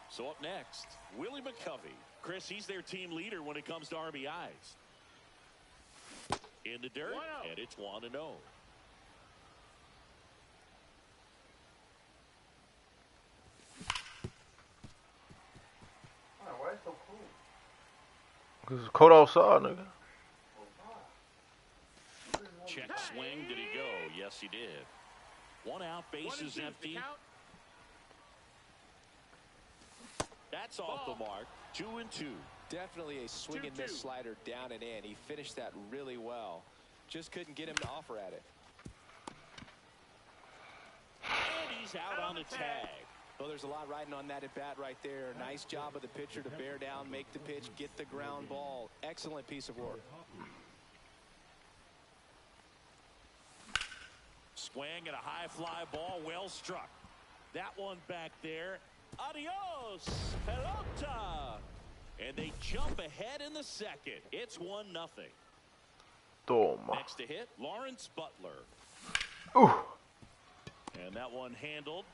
So up next, Willie McCovey. Chris, he's their team leader when it comes to RBIs. In the dirt, and it's 1-0. Why is it so cool? Because it's cold outside, nigga. Check swing. Did he go? Yes, he did. 1 out, bases empty. That's off the mark. 2-2. Definitely a swing and miss slider down and in. He finished that really well. Just couldn't get him to offer at it. And he's out on the tag. Well, there's a lot riding on that at bat right there. Nice job of the pitcher to bear down, make the pitch, get the ground ball. Excellent piece of work. Swing and a high fly ball, well struck. That one back there. Adios, pelota. And they jump ahead in the second. It's 1-0. Toma. Next to hit, Lawrence Butler. Ooh. And that one handled.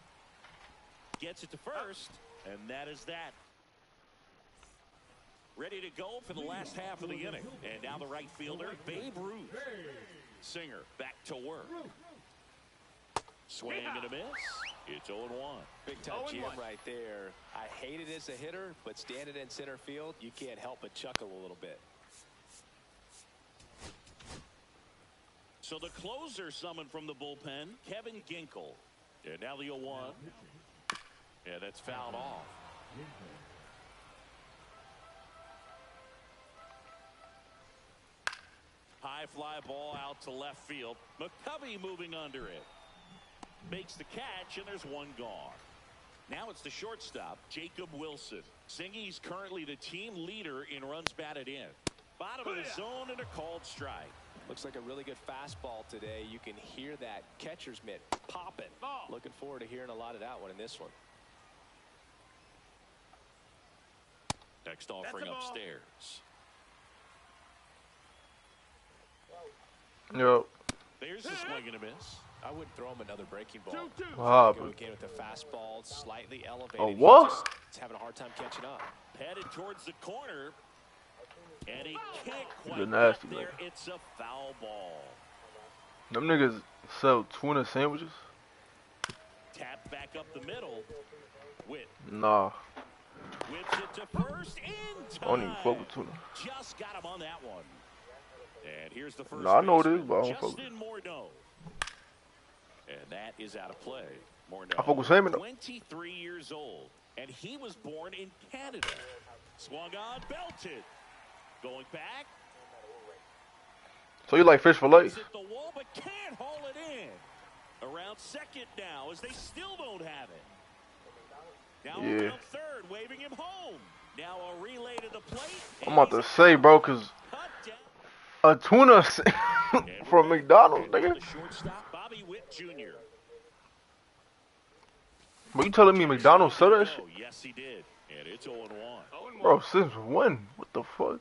Gets it to first, and that is that. Ready to go for the last half of the inning. And now the right fielder, Babe Ruth. Singer back to work. Swing and a miss. It's 0-1. Big time jam right there. I hate it as a hitter, but standing in center field, you can't help but chuckle a little bit. So the closer summoned from the bullpen, Kevin Ginkel. And now the 0-1. And it's fouled off. high fly ball out to left field. McCovey moving under it. Makes the catch, and there's one gone. Now it's the shortstop, Jacob Wilson. Singy's currently the team leader in runs batted in. Bottom of the zone and a called strike. Looks like a really good fastball today. You can hear that catcher's mitt popping. Looking forward to hearing a lot of that one in this one. Next offering upstairs. Yep. There's a swing and a miss. I wouldn't throw him another breaking ball. Ah, Go again with the fastball, slightly elevated. Oh, what? He's having a hard time catching up. Headed towards the corner. And he can't quite He's a nasty get there. man. It's a foul ball. Them niggas sell tuna sandwiches? Tap back up the middle. Witt Nah. whips it to first in time. I don't even fuck with tuna. Just got him on that one. And here's the first. Nah, I know what it is, baseman, but I don't fuck with Justin Morneau. And that is out of play. Morneau, I fuck with salmon though. 23 years old, and he was born in Canada. Swung on, belted. Going back. So you like fish fillets? Hit the wall, but can't haul it in. Around second now, as they still don't have it. Now Yeah. around third, waving him home. Now a relay to the plate. I'm about to say, bro, cause Cut down. a tuna from McDonald's, And nigga. the shortstop, Bobby Witt Jr. But you telling me McDonald's sell that shit? Oh, yes, he did. And it's 0-1. Bro, since when? What the fuck?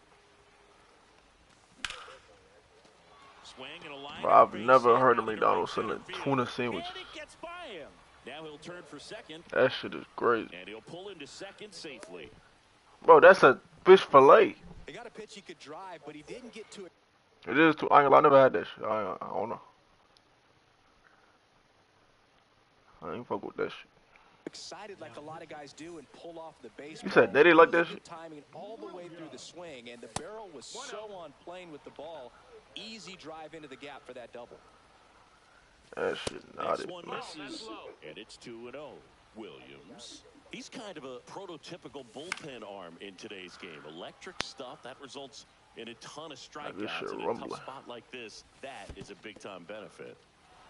Swing and a line Bro, I've base never hit heard of out to McDonald's right selling center field. tuna sandwiches. And it gets by him. Now he'll turn for second, That shit is crazy. and he'll pull into second safely. Bro, that's a fish fillet. He got a pitch he could drive, but he didn't get to it. It is too. I ain't gonna lie, I never had that shit. I don't know. I ain't fuck with that shit. Excited like a lot of guys do and pull off the baseball. You said they didn't like that Good shit? timing all the way through the swing, and the barrel was so on plane with the ball. Easy drive into the gap for that double. That shit not Next it. one Man. misses, and it's 2-0. Williams. He's kind of a prototypical bullpen arm in today's game. Electric stuff that results in a ton of This strikeouts shit in a rumbling. tough spot like this. That is a big-time benefit.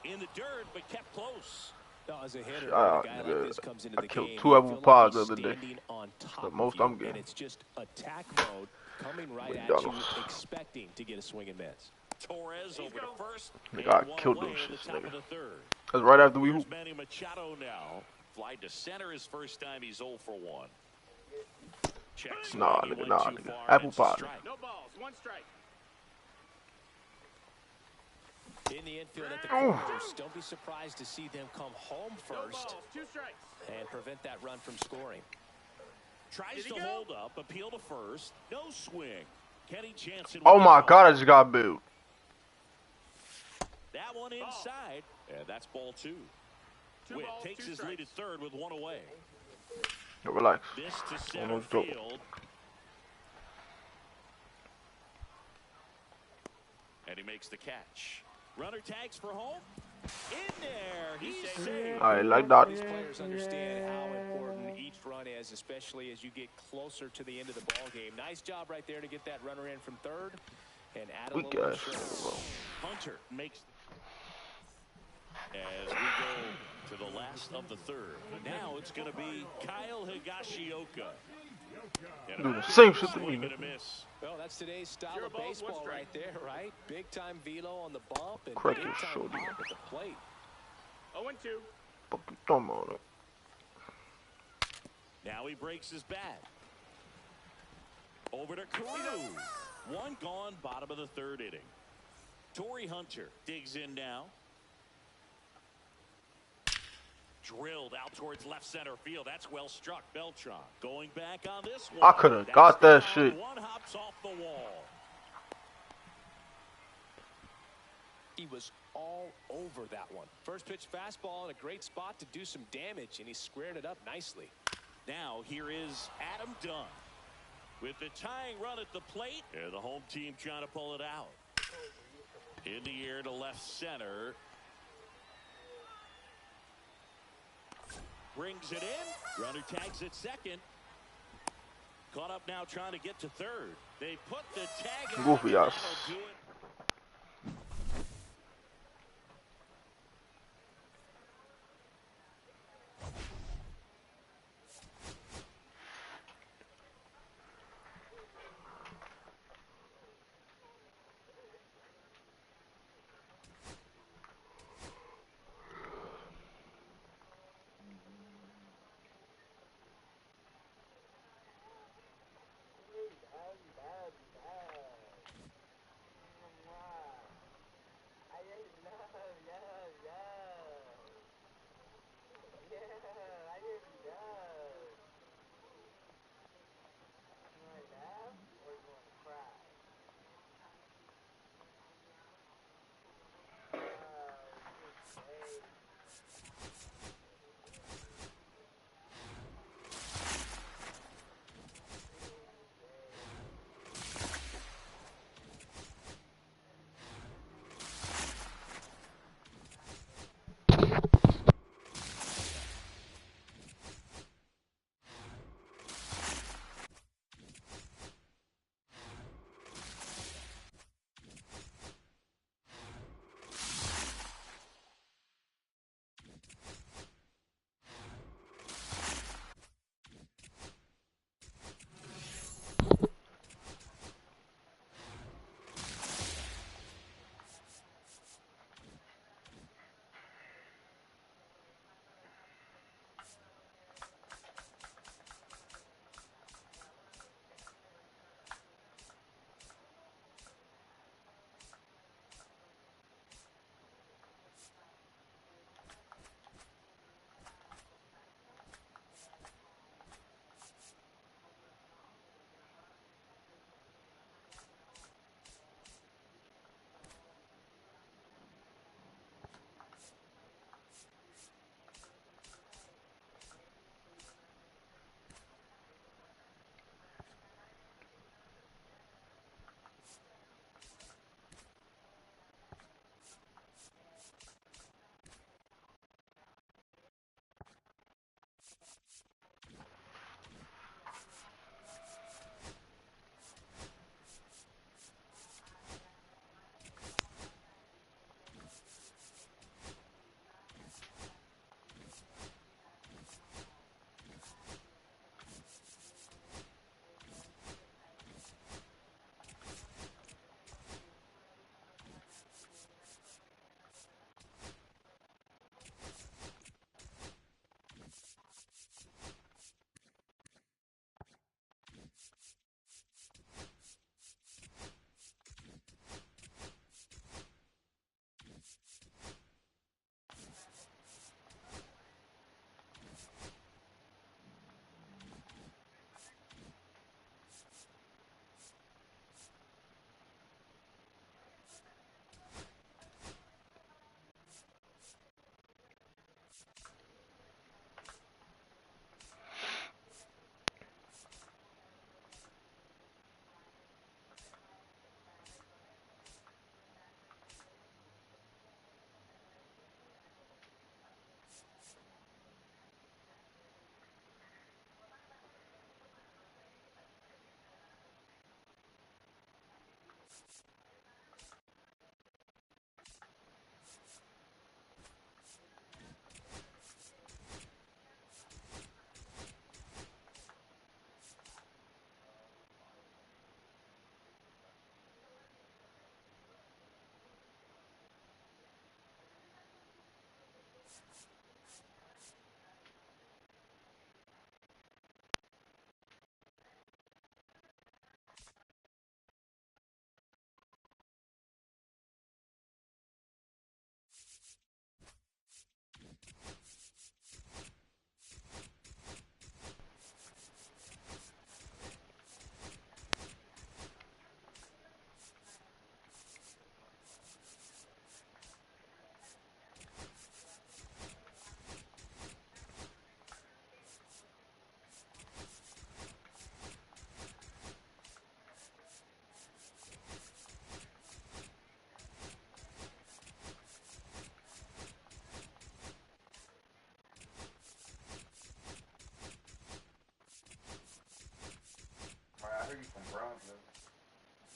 In the dirt, but kept close. No, as a hitter, Shut up, a guy nigga. like this comes into I the killed game, 2 you apple feel like pies he's the other day. standing on top the of most you, I'm getting. and it's just attack mode, coming right at McDonald's. you, expecting to get a swing and miss. Torres over to first. Nigga, I and one killed away them in the shits, top nigga. of the third. That's right after we Here's hoop. Manny Machado now. Flied to center his first time. He's 0 for 1. Checks Nah, swing, he nigga, went nah, too nigga. far, Apple it's a pie. strike. No balls, 1 strike. In the infield at the Ooh. corners, don't be surprised to see them come home No first balls, 2 strikes. and prevent that run from scoring. Tries Did he to go? hold up, appeal to first. No swing. Kenny Jansen. Oh with my the god, I just got billed. That one inside, and that's ball 2. 2 Witt balls, takes 2 his strikes. lead at third with 1 away. Yo, relax. This to center Almost double. field. And he makes the catch. Runner tags for home. In there. He's safe. I like that. These players understand how important each run is, especially as you get closer to the end of the ball game. Nice job right there to get that runner in from third and add a Weak little ass. insurance. Hunter makes. As we go to the last of the third. Now it's going to be Kyle Higashioka. And Do the same shit to me, swing man. and a miss. Well, that's today's style Zero of balls, 1 baseball strike. right there, right? Big-time velo on the bump and Crack your big-time shoulder. pop at the plate. 0-2. Fuck you talking about? Now he breaks his bat. Over to Carew. 1 gone, bottom of the third inning. Torrey Hunter digs in now. Drilled out towards left center field. That's well struck. Beltran going back on this one. I coulda got that That's shit. down. 1 hops off the wall. He was all over that one. First pitch fastball in a great spot to do some damage, and he squared it up nicely. Now here is Adam Dunn with the tying run at the plate. And the home team trying to pull it out. In the air to left center. Brings it in. Runner tags at second. Caught up now trying to get to third. They put the tag on. Goofy ass. That'll do it.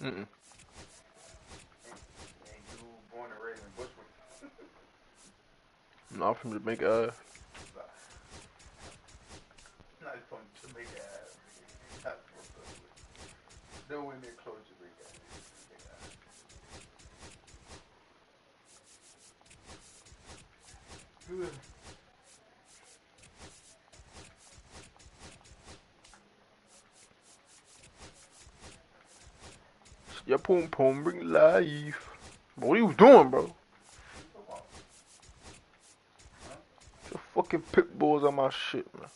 Mm-mm. Ain't you born and raised in Bushwick? No, I'm from Jamaica. Not from Jamaica. Not from Bushwick. Nowhere near close to Jamaica. Good. Your poom poom bring life. Bro, what are you doing, bro? Your fucking pit bulls on my shit, man.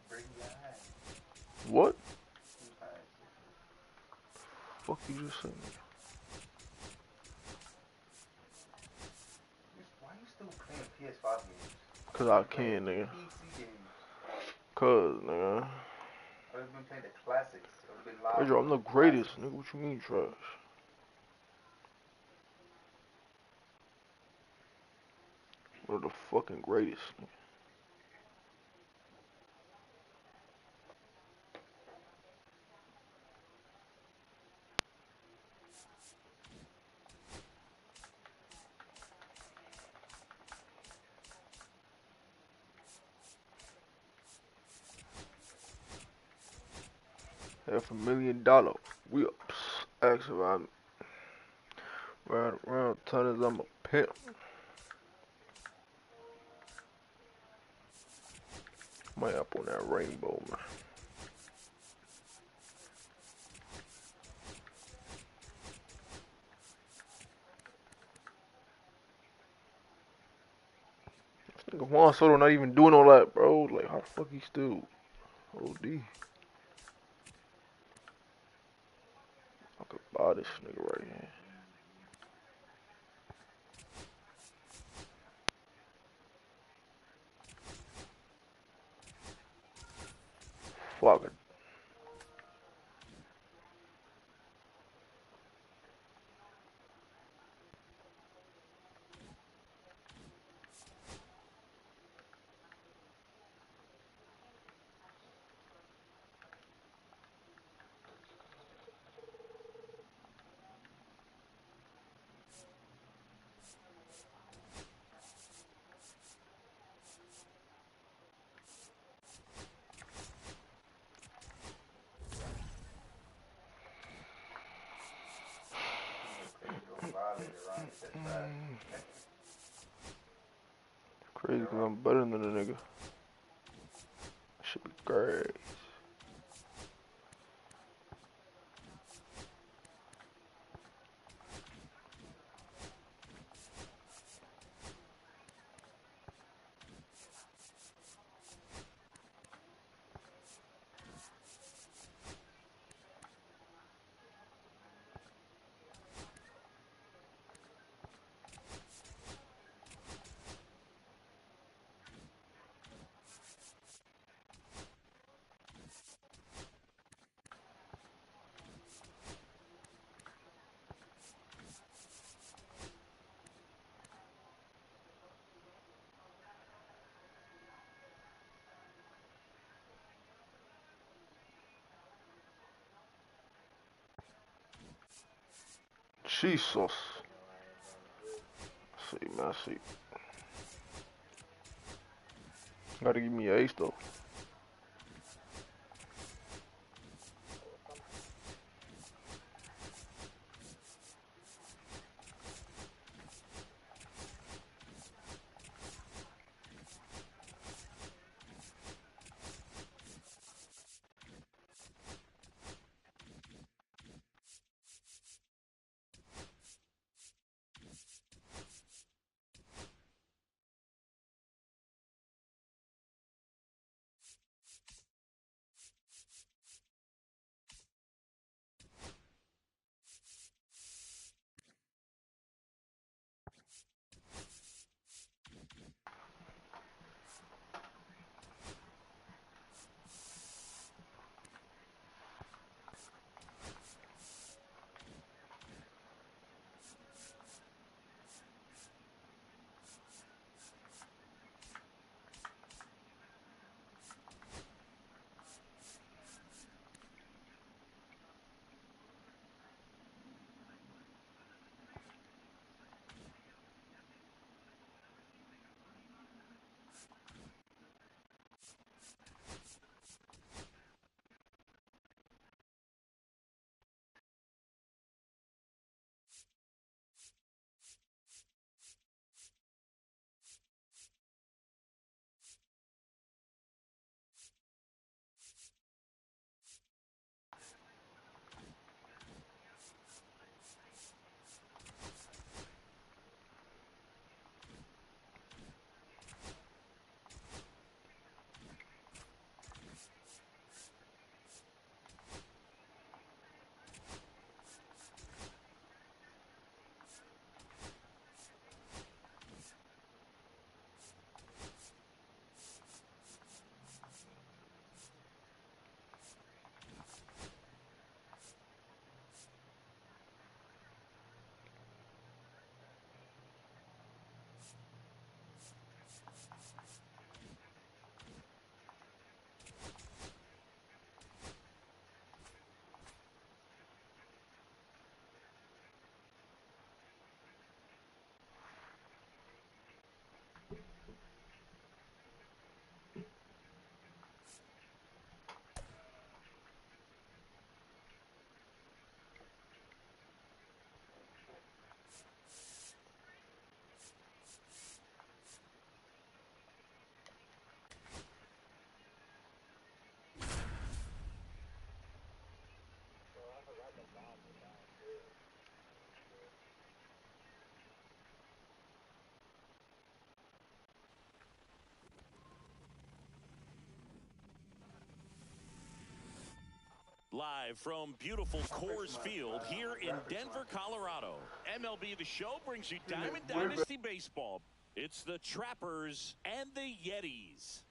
Bring life. What? Fuck you just saying? Why you still playing PS5 games? Cause I can, nigga. PC games. Cause, nigga. I've been playing the classics. I've been live. Pedro, I'm the greatest, nigga. What you mean, trash? One of the fucking greatest, nigga. $500,000. We up. Ask about me. Right around tonners, I'm a pimp. Might up on that rainbow, man. This nigga Juan Soto not even doing all that, bro. Like, how the fuck he still OD? I could buy this nigga right here. Fuck it. Crazy because I'm better than the nigga. Should be great. Jesus. See, man, see. Gotta give me an ace, though. Live from beautiful Coors Field here in Denver, Colorado. MLB The Show brings you Diamond Dynasty Baseball. It's the Trappers and the Yetis.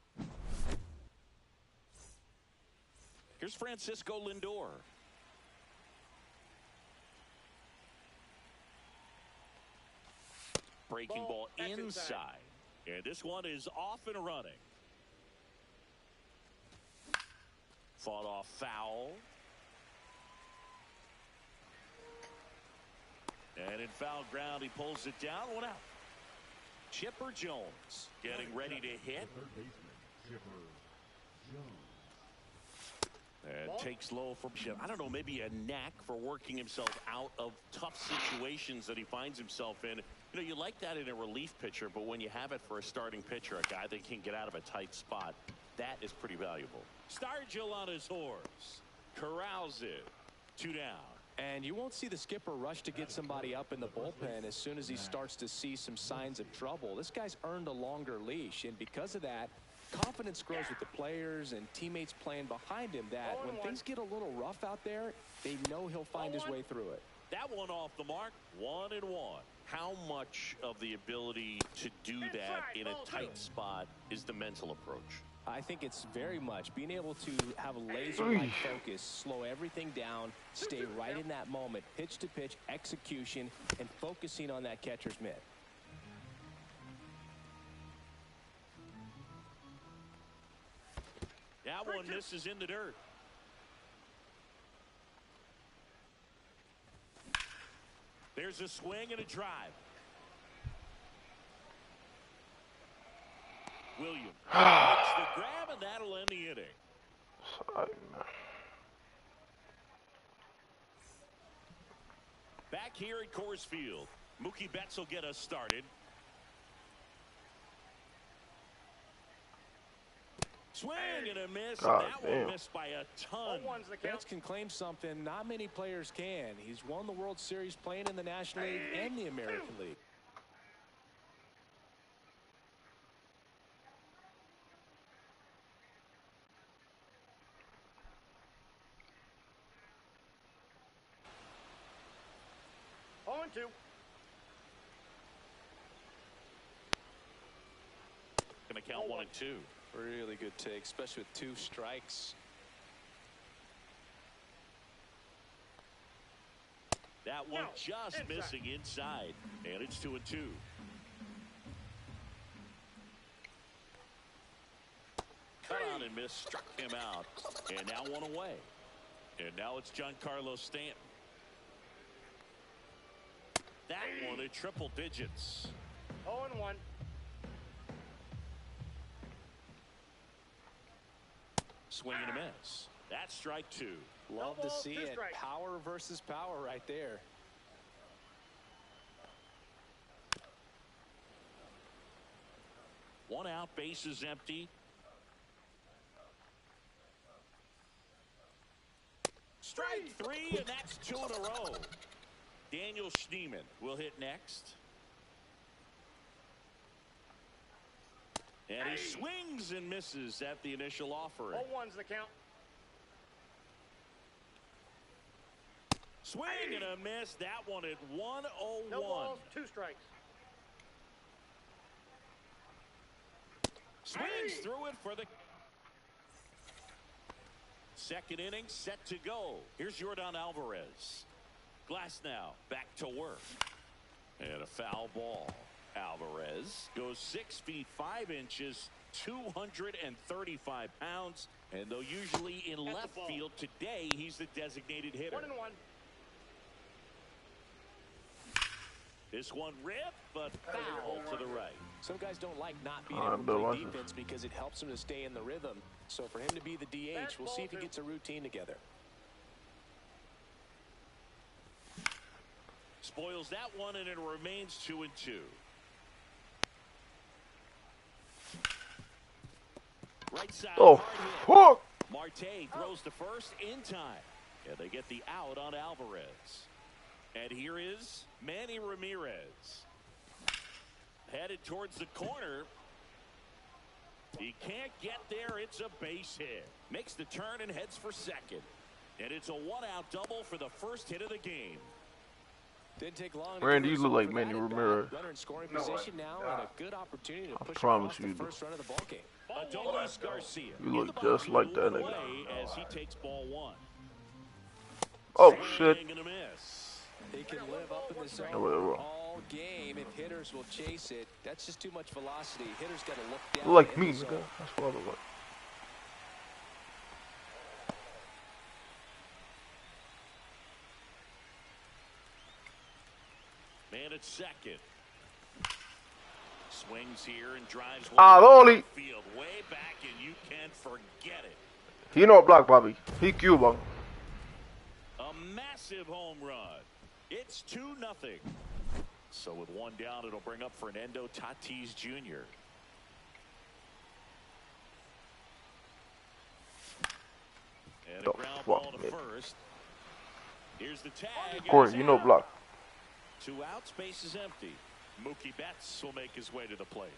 Here's Francisco Lindor. Breaking ball inside. And this one is off and running. Fought off foul. And in foul ground, he pulls it down. 1 out. Chipper Jones getting ready to hit. Third baseman, Chipper Jones. And takes low for, I don't know, maybe a knack for working himself out of tough situations that he finds himself in. You know, you like that in a relief pitcher, but when you have it for a starting pitcher, a guy that can get out of a tight spot, that is pretty valuable. Stargell on his horse. Corrals it. 2 down. And you won't see the skipper rush to get somebody up in the bullpen as soon as he starts to see some signs of trouble. This guy's earned a longer leash, and because of that, confidence grows with the players and teammates playing behind him that when things get a little rough out there, they know he'll find his way through it. That one off the mark. 1-1. How much of the ability to do that in a tight spot is the mental approach? I think it's very much being able to have a laser-like focus, slow everything down, stay right in that moment, pitch to pitch execution, and focusing on that catcher's mitt. That one misses in the dirt. There's a swing and a drive. Williams makes the grab, and that'll end the inning. Back here at Coors Field, Mookie Betts will get us started. Swing and a miss. That one missed by a ton. Betts can claim something not many players can. He's won the World Series playing in the National League and the American League. Gonna count 1 and 2. Really good take, especially with 2 strikes. That one just missing inside, and it's 2 and 2. Cut on and miss, struck him out, and now 1 away. And now it's Giancarlo Stanton. That one at triple digits. 0-1. Swing and a miss. That's strike 2. Love to see it. Power versus power right there. One out, bases empty. Strike 3, and that's 2 in a row. Daniel Schneemann will hit next. And he swings and misses at the initial offering. 0-1's the count. Swing and a miss. That one at 1-0-1. No balls, 2 strikes. Swings through it for the second inning, set to go. Here's Yordan Alvarez. Glass now back to work. And a foul ball. Alvarez goes 6 feet 5 inches, 235 pounds, and though usually in left field, today he's the designated hitter. 1-1. This one ripped, but foul to the right. Some guys don't like not being able to play defense because it helps them to stay in the rhythm. So for him to be the DH, we'll see if he gets a routine together. Spoils that one, and it remains 2 and 2. Right side. Oh, fuck. Marte throws to first in time. And they get the out on Alvarez. And here is Manny Ramirez. Headed towards the corner. He can't get there. It's a base hit. Makes the turn and heads for second. And it's a one-out double for the first hit of the game. Didn't take long. Randy, you look like Manny Ramirez. Runner in scoring No, position I- now, and a good opportunity to push promise across you the do. first run of the ball game. Adolis Garcia. You in look the just box, like that moving nigga. away as he takes ball one. Oh shit. Swing and a miss. He can live up in the zone Whatever. all game if hitters will chase it. That's just too much velocity. Hitters got to look down. You like in me, the zone. nigga. That's what I look like. Man at second. Swings here and drives Ah, one Loli. field way back, and you can forget it. He no block, Bobby. He Cuban. A massive home run. It's 2-0. So with one down, it'll bring up Fernando Tatis Jr. And a The ground fuck, ball to man. first. Here's the tag. Corey, and you it's know out. block. 2 out, space is empty. Mookie Betts will make his way to the plate.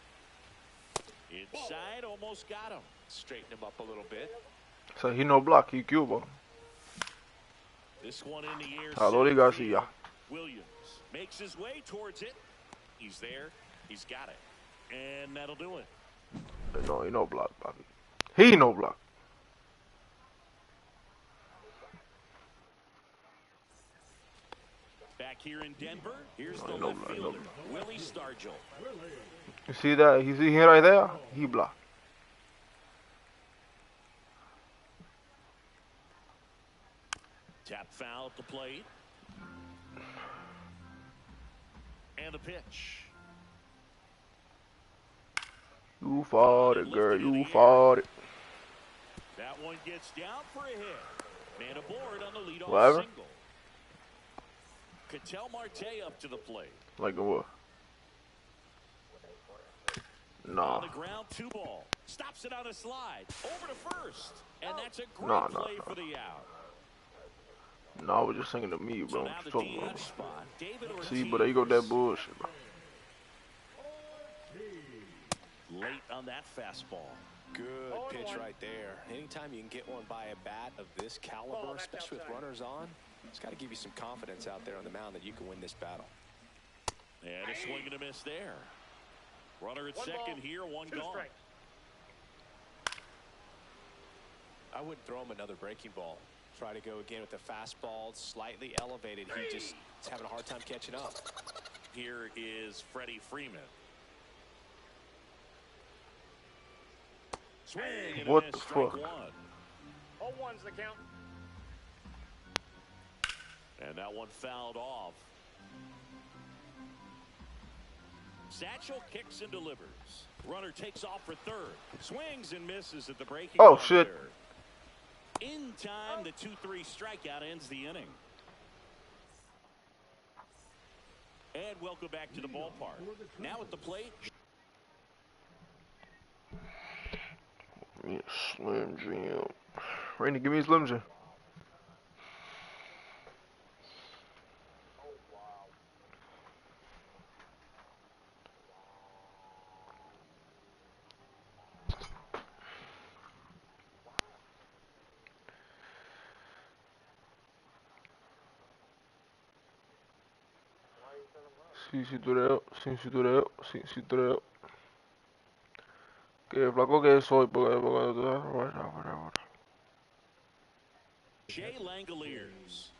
Inside, almost got him. Straighten him up a little bit. So he no block. He Cuban. This one in the air. Ah, Loli Garcia. Williams makes his way towards it. He's there. He's got it. And that'll do it. No, he no block, Bobby. He no block. Back here in Denver, here's No, the no left block, no fielder, block. Willie Stargell. You see that? You see him right there? He block. Tap foul at the plate. And the pitch. You fought it, girl. You fought it. That one gets down for a hit. Man aboard on the leadoff Whatever. single. Ketel Marte up to the plate. Like a what? Nah. On the ground, 2 ball. Stops it on a slide. Over to first. And that's a great Nah, play nah. for the out. No, I was just singing to me, So bro. now What the you talking DH about? spot. David Ortiz. See, but there you go that bullshit, bro. Late on that fastball. Good Oh, pitch one. right there. Anytime you can get one by a bat of this caliber, Oh, that's especially with outside. runners on, it's got to give you some confidence out there on the mound that you can win this battle. And a swing and a miss there. Runner at 1 second ball, here, 1 2 gone. strikes. I wouldn't throw him another breaking ball. Try to go again with the fastball, slightly elevated. He just is having a hard time catching up. Here is Freddie Freeman. Swing and a What miss, the strike fuck? 1. 0-1's the count. And that one fouled off. Satchel kicks and delivers. Runner takes off for third. Swings and misses at the breaking Oh, ball shit. third. In time, the 2-3 strikeout ends the inning. And welcome back to the ballpark. Now at the plate. Yeah, Slim Jim. Randy, give me a Slim Jim. Sí, cintureo, sin cintureo, sin cintureo. Que flaco que soy, porque... Jay Langoliers.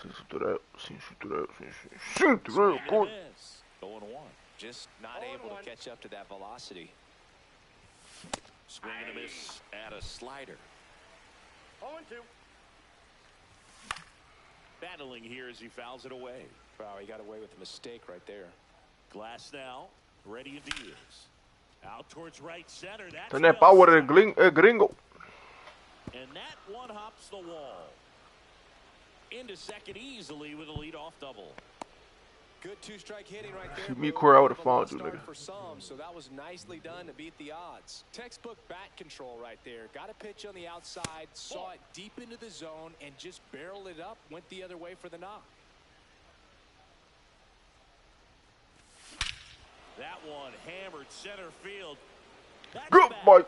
Sin cintureo, sin cintureo, sin cintureo, Swing and a cool. miss. 0-1. Just not able to catch up to that velocity. Swing and a miss at a slider. 0-2. Battling here as he fouls it away. Wow, he got away with a mistake right there. Glass now, ready and deals. Out towards right center. That's Tiene well power set. el gringo. And that one hops the wall. Into second easily with a leadoff double. Good 2-strike hitting right there. See me, but Corey, I would've a little found you, start nigga. For some, so that was nicely done to beat the odds. Textbook bat control right there. Got a pitch on the outside, saw it deep into the zone, and just barreled it up. Went the other way for the knock. That one hammered center field. That's Good back. boy.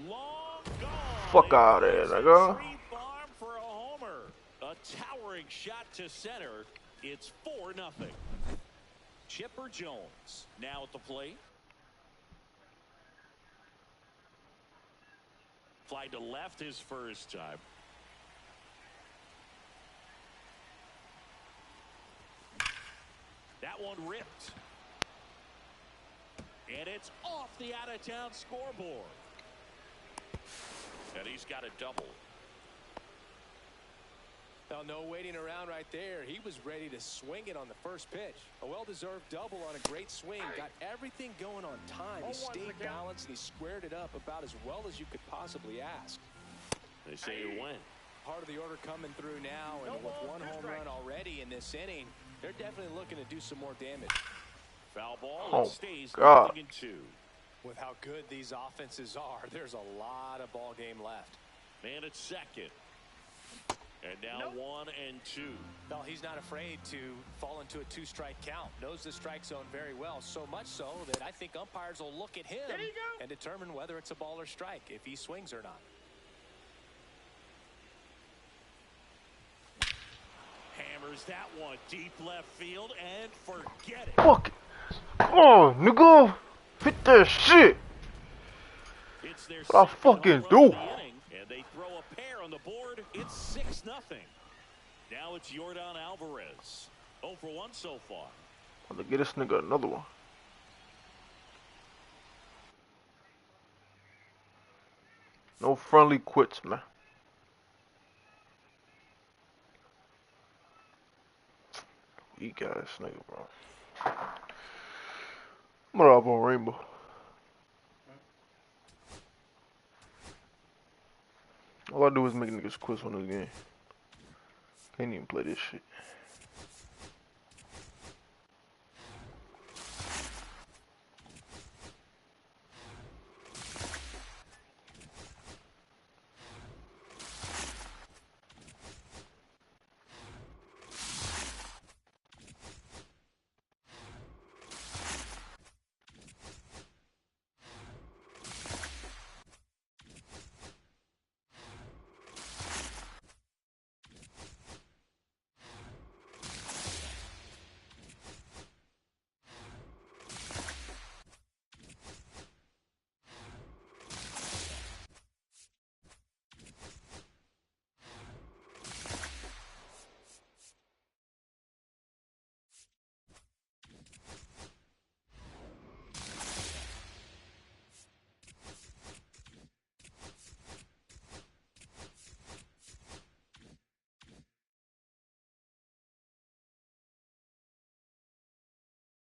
Long gone. Fuck out of there, nigga. Tree farm for a homer. A towering shot to center. It's 4-0. Chipper Jones now at the plate. Fly to left his first time. That one ripped. And it's off the out-of-town scoreboard. And he's got a double. Well, no waiting around right there. He was ready to swing it on the first pitch. A well-deserved double on a great swing. Got everything going on time. He stayed balanced and he squared it up about as well as you could possibly ask. They say you win. Part of the order coming through now, and with one home run already in this inning, they're definitely looking to do some more damage. Foul ball. Oh, It stays God. 0-2. With how good these offenses are, there's a lot of ball game left. Man at second. And now 1-2. Well, he's not afraid to fall into a two-strike count. Knows the strike zone very well, so much so that I think umpires will look at him and determine whether it's a ball or strike, if he swings or not. Hammers that one deep left field and forget it. Fuck it. Oh, nigga. Hit that shit. It's their What I second fucking home run do? of the inning, and they throw a pair on the board. It's 6-0. Now it's Yordan Alvarez. 0 for 1 so far. I'm gonna get this nigga another one. No friendly quits, man. Weak ass nigga, bro. I'm gonna up on Rainbow. All I do is make niggas quits on this game. Can't even play this shit.